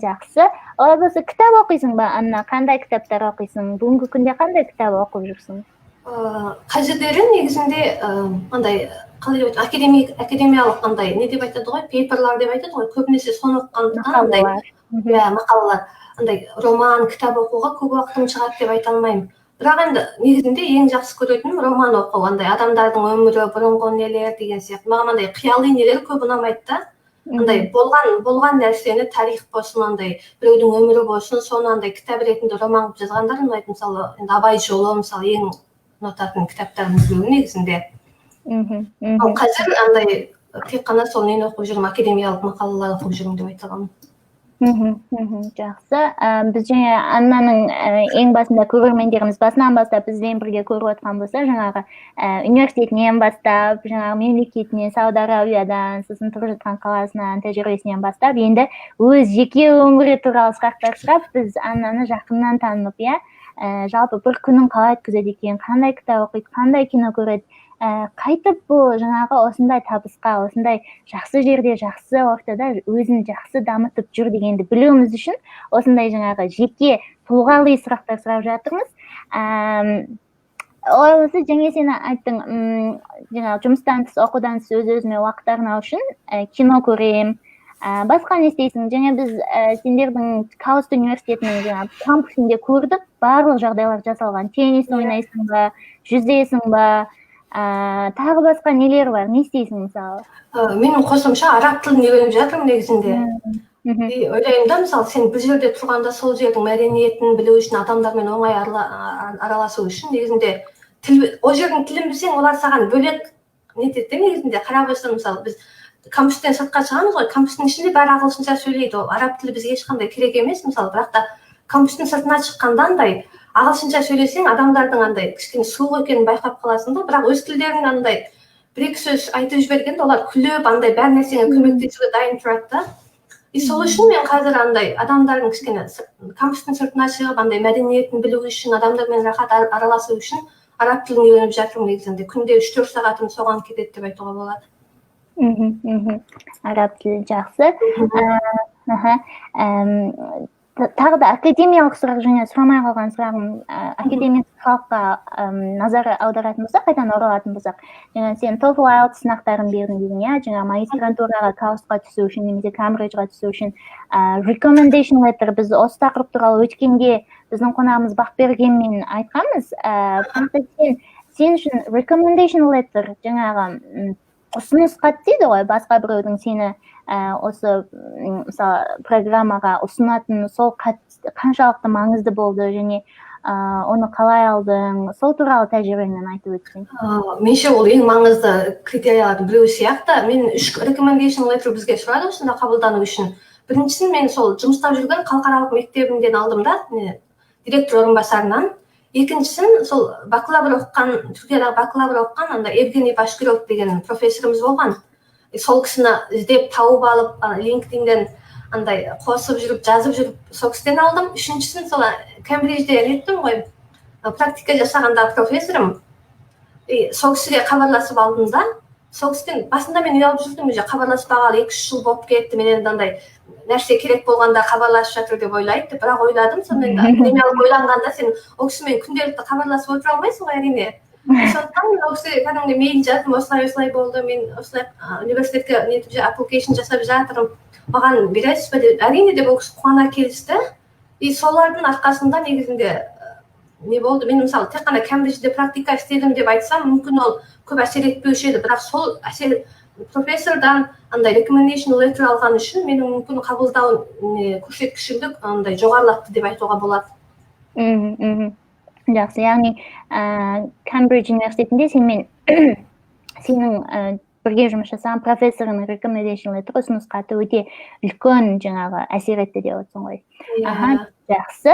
Жақсы. Олай болса, кітап оқисың ба, Анна? Қандай кітаптар оқисың? Бүгінгі күнде қандай кітап оқып жүрсің? Қажеттері негізінде андай қалай деп айтады, академиялық андай не деп айтады ғой, пейперлар деп айтады ғой, көбінесе соны оқығандықтан андай мақалалар, андай роман, кітап оқуға көп уақытым шығады деп айта алмаймын. Бірақ енді негізінде ең жақсы көретінім роман оқу, андай адамдардың өмірі, бұрынғы нелер деген сияқты. Маған андай қияли нелер көп ұнамайды да. Андай болған нәрсені, тарих болсын, андай біреудің өмірі болсын, соны андай кітап ретінде роман қылып жазғандар ұнайды. Мысалы, Абай жолы, мысалы, ең ұнататын кітаптардың біреуі негізінде. Ал қазір андай тек қана сол нені оқып жүрмін, академиялық мақалалар оқып жүрмін деп айта аламын. Жақсы. Біз жаңа Аннаның ең басында көрермендеріміз басынан бастап бізбен бірге көріп отқан болса, жаңағы университетінен бастап, жаңағы мемлекетінен, Сауд Арабиядан, сосын тұрып жатқан қаласынан, тәжірибесінен бастап, енді өз жеке өмірі туралы сұрақтар сұрап, біз Аннаны жақыннан танып, иә, жалпы бір күнін қалай өткізеді екен, қандай кітап оқиды, қандай кино көреді, қайтып бұл жаңағы осындай табысқа, осындай жақсы жерде, жақсы ортада өзін жақсы дамытып жүр дегенді білуіміз үшін осындай жаңағы жеке тұлғалы сұрақтар сұрап жатырмыз. Осы жаңа сен айттың, жаңағы жұмыстан тыс, оқудан тыс өз-өзіме уақыт арнау үшін кино көрем. Басқа не істейсің? Жаңа біз сендердің Кауст университетінің кампусінде көрдік, барлық жағдайлар жасалған. Теннис ойнайсың ба, жүзесің ба? Тағы басқа нелер бар, не істейсің мысалы? Менің қосымша араб тілін үйреніп жатырмын негізінде. Ойлаймын да, мысалы, сен бір жерде тұрғанда сол жердің мәдениетін білу үшін, адамдармен оңай араласу үшін негізінде ол жердің тілін білсең, олар саған бөлек нетеді негізінде. Қарап отырсаң, мысалы, біз кампустен сыртқа шығамыз ғой, кампустың ішінде бәрі ағылшынша сөйлейді, ол араб тілі бізге ешқандай керек емес, мысалы, бірақ та кампустың сыртына шыққанда андай ағылшынша сөйлесең, адамдардың андай кішкене суық екенін байқап қаласың да, бірақ өз тілдерін андай бір-екі сөз айтып жібергенде олар күліп, андай бәр нәрсеге көмектесуге дайын тұрады да. Сол үшін мен қазір андай адамдардың кішкене кампустың сыртына шығып, андай мәдениетін білу үшін, адамдармен рахат араласу үшін араб тілін үйреніп жатырмын негізінде. Күнде 3-4 сағатым соған кетеді деп айтуға болады. Араб тілі жақсы. Тағы да академиялық сұрақ, және сұрамай қалған сұрағым, академиялық халыққа назар аударатын болсақ, қайтадан оралатын болсақ, жаңа сен TOEFL IELTS сынақтарын бердің деген, иә, жаңа магистрантураға, Каустқа түсу үшін, немесе Камбриджға түсу үшін recommendation letter, біз осы тақырып туралы өткенде біздің қонағымыз Бақбергенмен айтқанбыз. Сен үшін recommendation letter жаңағы ұсыныс хат дейді ғой, басқа біреудің сені осы мысалы программаға ұсынатын сол қаншалықты маңызды болды және оны қалай алдың, сол туралы тәжірибеңнен айтып өтсең. Менше ол ең маңызды критериялардың біреуі сияқты. Мен 3 recommendation letter бізге сұрады осында қабылдану үшін. Біріншісін мен сол жұмыстап жүрген халықаралық мектебімден алдым да, директор орынбасарынан. Екіншісін сол бакалавр оқыған, Түркиядағы бакалавр оқыған, анда Евгений Башкиров деген профессорымыз болған. Сол кісіні іздеп тауып алып, LinkedIn-ден андай қосып жүріп, жазып жүріп, сол кісіден алдым. Үшіншісін сол Кембриджде еттім ғой, практика жасағанда профессорым. Сол кісіге хабарласып алдым да, сол кісіден басында мен ұялып жүрдім, хабарласпағалы 2-3 жыл болып кетті, мен енді андай нәрсе керек болғанда хабарласып жатыр деп ойлайды, бірақ ойладым. Сонымен академиялық ойланғанда сен ол кісімен күнделікті хабарласып отыра алмайсың ғой, әрине. Сондықтан мен ол кісіге кәдімгі мейл жаздым, осылай болды, мен осылай университетке нетіп application жасап жатырмын, маған бересіз бе деп, әрине деп ол кісі қуана келісті. И солардың арқасында негізінде не болды, мен мысалы тек қана Кембриджде практика істедім деп айтсам, мүмкін ол көп әсер етпеуші еді, бірақ сол әсер профессордан андай recommendation letter алған үшін менің мүмкін қабылдау көрсеткішімді андай жоғарылатты деп айтуға болады. Жақсы, яғни Кембридж университетінде сенің бірге жұмыс жасаған профессорының recommendation letter ұсыныс хаты өте үлкен жаңағы әсер етті деп отырсың ғой. Жақсы.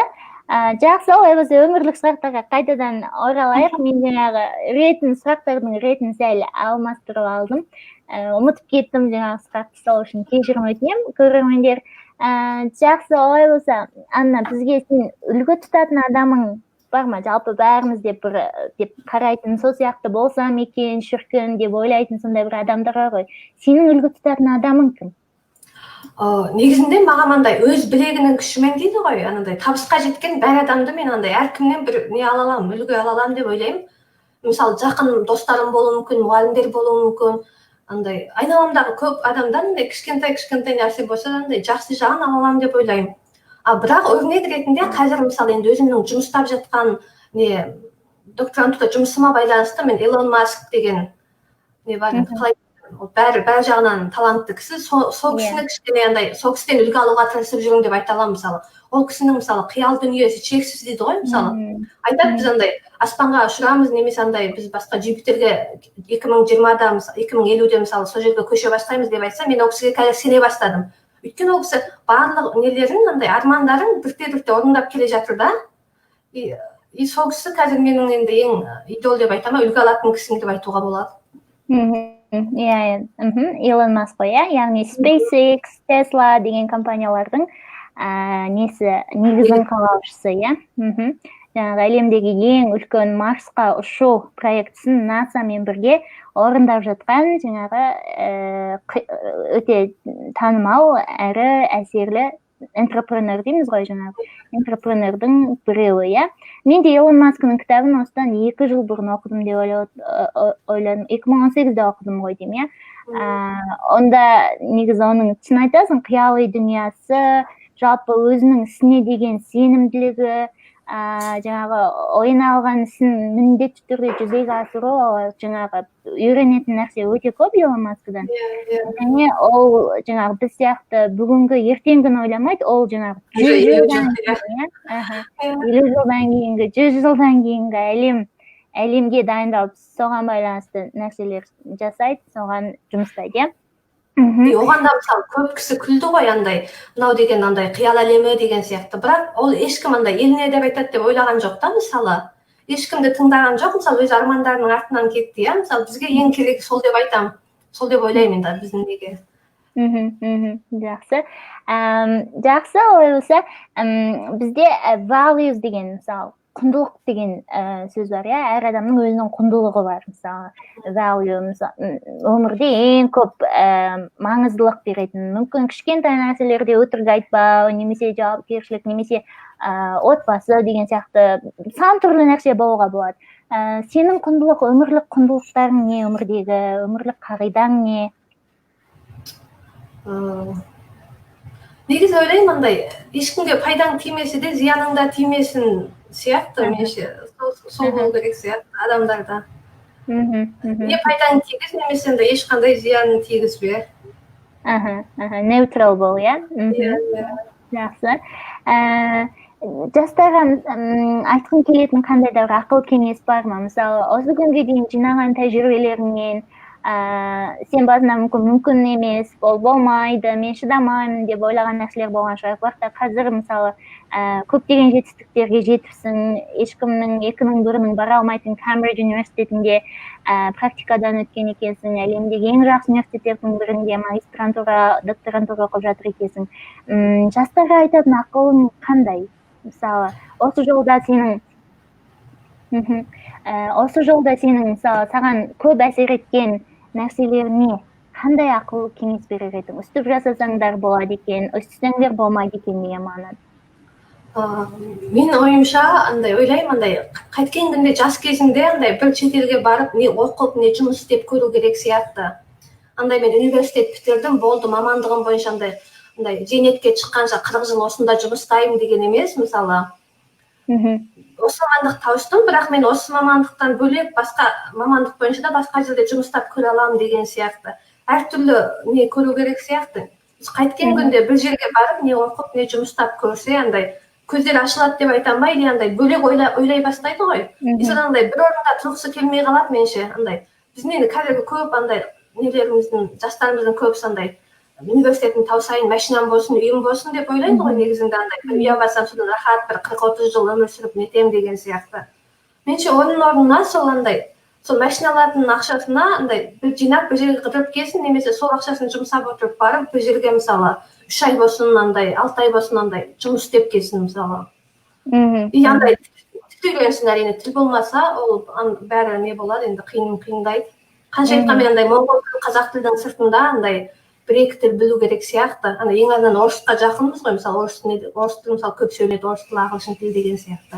Жақсы, ол біз өмірлік сұрақтарға қайтадан оралайық. Мен жаңағы сұрақтардың ретін сәл алмастырып алдым. Ұмытып кеттім жаңағы сұрақты, сол үшін кешірім өтінемін, көрермендер. Жақсы, олай болса, Анна, бізге сен үлгі тұтатын адамың бар ма? Жалпы бәріміз деп қарайтын, сол сияқты болсам екен, шіркін деп ойлайтын сондай бір адамдар бар ғой. Сенің үлгі тұтатын адамың кім? Негізінде маған андай өз білегінің күшімен дейді ғой, анандай табысқа жеткен бәр адамды мен андай әркімнен бір не ала аламын, үлгі ала аламын деп ойлаймын. Мысалы, жақын достарым болуы мүмкін, мұғалімдер болуы мүмкін, андай айналамдағы көп адамдан андай кішкентай нәрсе болса да андай жақсы жағын ала аламын деп ойлаймын. Бірақ өрнек ретінде қазір мысалы енді өзімнің жұмыстап жатқан докторантура жұмысыма байланысты мен Илон Маск деген не бар, қалай бәр жағынан талантты кісі, сол кісіні кішкене андай сол кісіден үлгі алуға тырысып жүрмін деп айта аламын. Мысалы, ол кісінің мысалы қиял дүниесі шексіз дейді ғой, мысалы. Айтады, біз андай аспанға ұшырамыз, немесе андай біз басқа Юпитерге 2020-да, 2050-де мысалы сол жерге көше бастаймыз деп айтса, мен ол кісіге қазір сене бастадым. Өйткені ол кісі барлық нелерін, андай армандарын бірте-бірте орындап келе жатыр да. И сол кісі қазір менің енді ең идол деп айтама, үлгі алатын кісім деп айтуға болады. Илон Маск қой, яғни SpaceX, Tesla деген компаниялардың негізін қалаушысы, жаңағы әлемдегі ең үлкен Марсқа ұшу проектісін NASA-мен бірге орындап жатқан жаңағы өте танымал әрі әсерлі энтерпренер дейміз ғой, жаңағы энтерпренердің біреуі, Мен де Илон Маскының кітабын осыдан 2 жыл бұрын оқыдым деп ойладым. 2018-де оқыдым ғой деймін, Онда негізі оның шын айтасың, қияли дүниясы, жалпы өзінің ісіне деген сенімділігі, жаңағы ойына алған ісін міндетті түрде жүзеге асыру, жаңағы үйренетін нәрсе өте көп Илон Маскыдан. Және ол жаңағы біз сияқты бүгінгі ертеңгіні ойламайды, ол жаңағы 50 жылдан кейінгі, 100 жылдан кейінгі әлемге дайындалып, соған байланысты нәрселер жасайды, соған жұмыстайды. Оған да мысалы көп кісі күлді ғой, андай мынау деген андай қиял әлемі деген сияқты, бірақ ол ешкім андай еліне деп айтады деп ойлаған жоқ та, мысалы ешкімді тыңдаған жоқ, мысалы өз армандарының артынан кетті, мысалы бізге ең керек сол деп айтамын, сол деп ойлаймын да біздің неге. Жақсы. Жақсы, олай болса, бізде values деген, мысалы құндылық деген сөз бар, әр адамның өзінің құндылығы бар, мысалы value, өмірде ең көп маңыздылық беретін, мүмкін кішкентай нәрселерде өтірік айтпау, немесе жауапкершілік, немесе отбасы деген сияқты сан түрлі нәрсе болуға болады. Сенің құндылық, өмірлік құндылықтарың не, өмірдегі өмірлік қағидаң не? Негізі ойлаймын, андай ешкімге пайдаң тимесе де зияның да тимесін сияқты, меніңше сол болу керек сияқты адамдарда. Не пайдаң тигіз, немесе ешқандай зиянын тигізбе. Неутрал бол, Жақсы. Жастарға айтқым келетін қандай да бір ақыл кеңес бар ма? Мысалы, осы күнге дейін жинаған тәжірибелеріңнен сен басында мүмкін емес, болмайды, мен шыдамаймын деп ойлаған нәрселер болған шығар. Бірақ қазір мысалы көптеген жетістіктерге жетіпсің, ешкімнің 2001-ның бара алмайтын Кембридж университетінде практикадан өткен екенсің, әлемдегі ең жақсы университеттердің бірінде магистрантура, докторантура оқып жатыр екенсің. Жастарға айтатын ақылың қандай? Мысалы, осы жолда сенің мысалы саған көп әсер еткен нәрселеріне қандай ақыл кеңес берер едің? Үстіп жасасаңдар болады екен, үстісеңдер болмайды екен деген мағынада. Мен ойымша андай ойлаймын, андай қайткен күнде жас кезіңде андай бір шетелге барып, не оқып, не жұмыс істеп көру керек сияқты. Андай мен университет бітірдім, болды, мамандығым бойынша андай зейнетке шыққанша 40 жыл осында жұмыстаймын деген емес, мысалы. Осы мамандық тауыстым, бірақ мен осы мамандықтан бөлек басқа мамандық бойынша да басқа жерде жұмыстап көре аламын деген сияқты. Әртүрлі не көру керек сияқты. Қайткен күнде бір жерге барып, не оқып, не жұмыстап көрсе, андай көздері ашылады деп айтам ба, или андай бөлек ойлай бастайды ғой. И содан андай бір орында тұрғысы келмей қалады меніңше. Андай біздің енді қазіргі көп андай нелеріміздің, жастарымыздың көбісі андай университетін тауысайын, машинам болсын, үйім болсын деп ойлайды ғой негізінде. Андай бір үй алсам содан рахат бір 40-30 жыл өмір сүріп нетем деген сияқты. Меніңше оның орнына сол андай сол машина алатын ақшасына андай бір жинап бір жерге қыдырып келсін, немесе сол ақшасын жұмсап отырып барып бір жерге мысалы 3 ай болсын, андай 6 ай болсын, андай жұмыс істеп келсін мысалы. И андай тіл үйренсін, әрине тіл болмаса ол бәрі не болады, енді қиындайды. Қанша айтқанмен андай моңғол тілі, қазақ тілдің сыртында андай бір-екі тіл білу керек сияқты. Андай ең азынан орысқа жақынбыз ғой, мысалы орыс тілі мысалы көп сөйледі, орыс тілі, ағылшын тілі деген сияқты.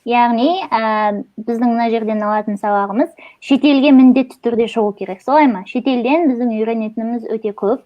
Яғни біздің мына жерден алатын сабағымыз шетелге міндетті түрде шығу керек, солай ма? Шетелден біздің үйренетініміз өте көп.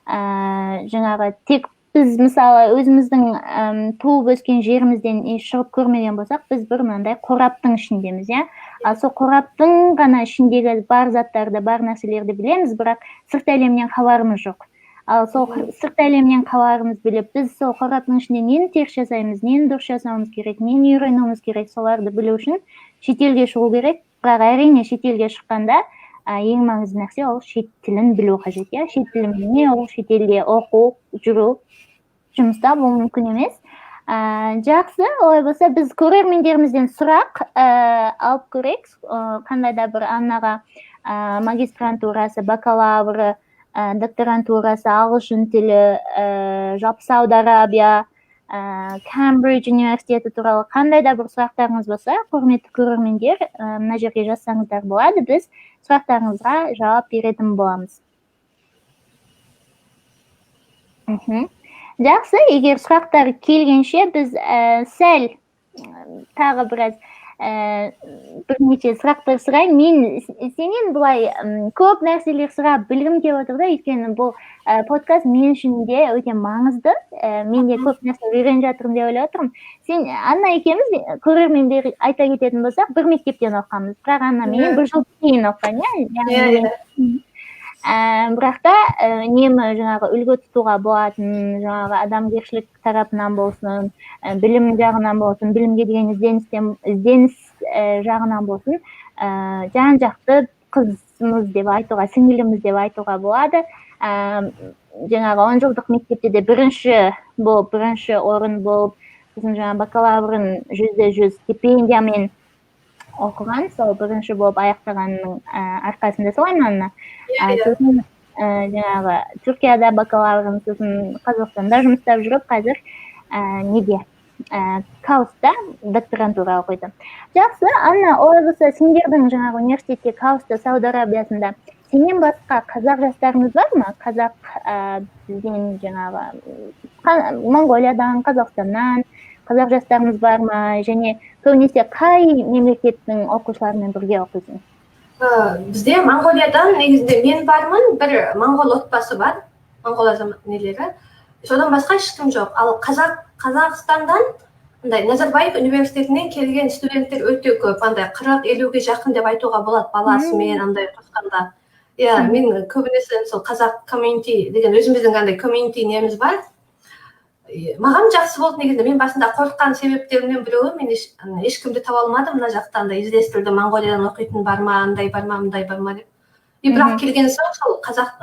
Жаңағы тек біз мысалы өзіміздің туып өскен жерімізден шығып көрмеген болсақ, біз бір мынандай қораптың ішіндеміз, иә. Ал сол қораптың ғана ішіндегі бар заттарды, бар нәрселерді білеміз, бірақ сырт әлемнен хабарымыз жоқ. Ал сол сырт әлемнен хабарымыз біліп, біз сол қораптың ішінде нені теріс жасаймыз, нені дұрыс жасауымыз керек, нені үйренуіміз керек, соларды білу үшін шетелге шығу керек. Бірақ әрине шетелге шыққанда ең маңызды нәрсе ол шет тілін білу қажет, иә. Шет тілін білмей ол шетелде оқу, жүру, жұмыста бұл мүмкін емес. Жақсы, олай болса біз көрермендерімізден сұрақ алып көрейік. Қандай да бір Аннаға магистрантурасы, бакалавры, докторантурасы, ағылшын тілі, жалпы Сауд Арабия, Кембридж университеті туралы қандай да бір сұрақтарыңыз болса, құрметті көрермендер, мына жерге жазсаңыздар болады, біз сұрақтарыңызға жауап беретін боламыз. Жақсы, егер сұрақтар келгенше біз сәл тағы біраз бірнеше сұрақтар сұрайын. Мен сенен бұлай көп нәрселер сұрап білгім келіп отыр да, өйткені бұл подкаст мен үшін де өте маңызды. Мен де көп нәрсе үйреніп жатырмын деп ойлап отырмын. Сен Анна екеуміз көрермендер айта кететін болсақ, бір мектептен оқығанбыз, бірақ Анна менен бір жыл кейін оқыған, иә. Бірақ та немі жаңағы үлгі тұтуға болатын, жаңағы адамгершілік тарапынан болсын, білім жағынан болсын, білімге деген ізденіс жағынан болсын, жан-жақты қызымыз деп айтуға, сіңіліміз деп айтуға болады. Жаңағы 10 жылдық мектепте де бірінші орын болып, біздің жаңағы бакалаврын 100% стипендиямен оқыған, сол бірінші болып аяқтағанның арқасында, солай ма, Анна? Сосын жаңағы Түркияда бакалаврын, сосын Қазақстанда жұмыстап жүріп, қазір неге? Кауста докторантура оқиды. Жақсы, Анна, олай болса сендердің жаңағы университетте, Кауста, Сауд Арабиясында сенен басқа қазақ жастарыңыз бар ма? Қазақ бізден жаңағы Монғолиядан, Қазақстаннан қазақ жастарымыз бар ма? Және көбінесе қай мемлекеттің оқушыларымен бірге оқисың? Бізде Монғолиядан негізінде мен бармын, бір моңғол отбасы бар, моңғол азаматтары. Содан басқа ешкім жоқ. Ал Қазақстандан Назарбаев университетінен келген студенттер өте көп, 40-50-ге жақын деп айтуға болады баласымен қосқанда. Иә, мен көбінесе сол қазақ комьюнити деген өзіміздің комьюнити неміз бар. Маған жақсы болды негізінде. Мен басында қорыққан себептерімнен біреуі, мен ешкімді таба алмадым мына жақтан да, іздестірді, Монғолиядан оқитын бар ма, андай бар ма, мындай бар ма деп. Бірақ келген соң сол қазақ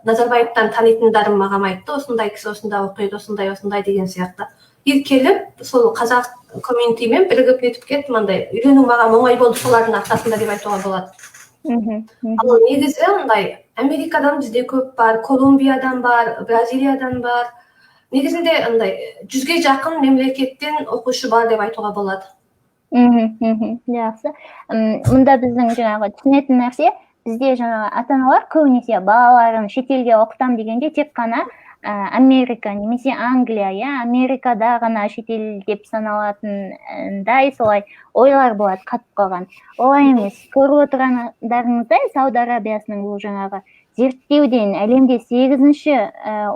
Назарбаевтан танитындарым маған айтты, осындай кісі осында оқиды, осындай деген сияқты. Келіп, сол қазақ комьюнитимен бірігіп нетіп кеттім, үйрену маған оңай болды солардың арқасында деп айтуға болады. Ал негізі Америкадан бізде көп бар, Колумбиядан бар, Бразилиядан бар. Негізінде 100-ге жақын мемлекеттен оқушы бар деп айтуға болады. Жақсы. Мұнда біздің жаңағы түсінетін нәрсе, бізде жаңағы ата-аналар көбінесе балаларын шетелге оқытам дегенде тек қана Америка немесе Англия, Америкада ғана шетел деп саналатындай солай ойлар болады қатып қалған. Олай емес. Көріп отырғандарыңыздай Сауд Арабиясының бұл жаңағы зерттеуден әлемде 8-ші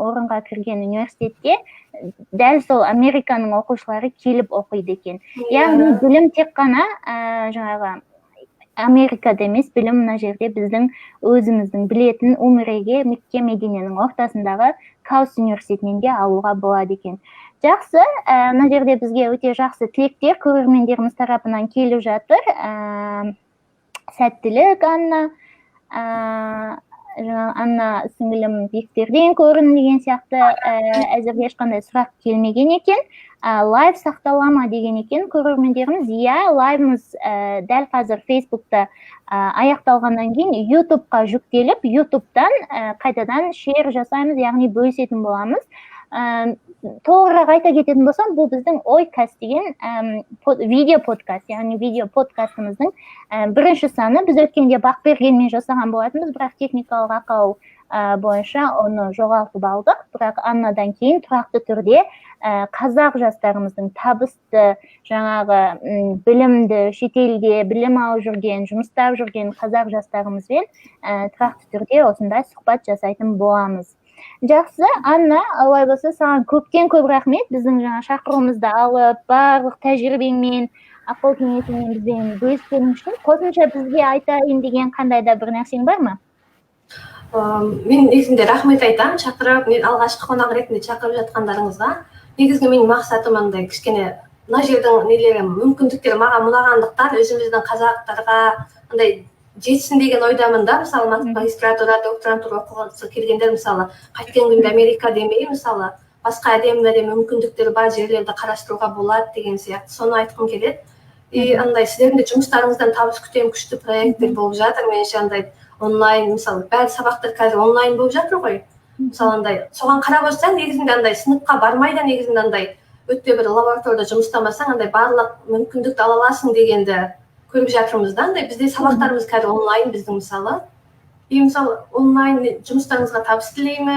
орынға кірген университетке дәл сол Американың оқушылары келіп оқиды екен. Яғни білім тек қана жаңағы Америкада емес, білім мына жерде біздің өзіміздің білетін Умреге, Мекке Мединенің ортасындағы Каус университетінен де алуға болады екен. Жақсы, мына жерде бізге өте жақсы тілектер көрермендеріміз тарапынан келіп жатыр. Сәттілік, Анна. Анна сіңілім биіктерден көрін деген сияқты әзірге ешқандай сұрақ келмеген екен. Лайв сақтала ма деген екен көрермендеріміз. Иә, лайвымыз дәл қазір Фейсбукта аяқталғаннан кейін ютубқа жүктеліп, ютубтан қайтадан шер жасаймыз, яғни бөлісетін боламыз. Толығырақ айта кететін болсам, бұл біздің ойкаст деген видео подкаст, яғни видео подкастымыздың бірінші саны. Біз өткенде бақ бергенмен жасаған болатынбыз, бірақ техникалық ақау бойынша оны жоғалтып алдық. Бірақ Аннадан кейін тұрақты түрде қазақ жастарымыздың табысты, жаңағы білімді, шетелде білім алып жүрген, жұмыстап жүрген қазақ жастарымызбен тұрақты түрде осындай сұхбат жасайтын боламыз. Жақсы, Анна, олай болса саған көптен көп рахмет. Біздің жаңа шақыруымызды алып, барлық тәжірибеңмен, ақыл кеңесіңмен бізбен бөліскенің үшін. Қосымша бізге айтайын деген қандай да бір нәрсең бар ма? Мен негізінде рахмет айтамын, шақырып, мен алғашқы қонақ ретінде шақырып жатқандарыңызға. Негізгі менің мақсатым андай кішкене мына жердің нелері, мүмкіндіктері маған ұнағандықтан өзіміздің қазақтарға андай жетсін деген ойдамын да. Мысалы, магистратура, докторантура оқығысы келгендер, мысалы, қайткен күнде Америка демей, мысалы, басқа әдемі мүмкіндіктері бар жерлерді қарастыруға болады деген сияқты. Соны айтқым келеді. Андай сіздердің де жұмыстарыңыздан табыс күтемін, күшті проекттер болып жатыр. Меніңше андай онлайн, мысалы, бәрі сабақтар қазір онлайн болып жатыр ғой. Мысалы, андай соған қарап отырсаң, негізінде андай сыныпқа бармай да негізінде андай өте бір лабораторияда жұмыстамасаң, андай барлық мүмкіндікті ала аласың дегенді көріп жатырмыз да. Андай бізде сабақтарымыз қазір онлайн біздің мысалы. Мысалы онлайн жұмыстарыңызға табыс тілеймін.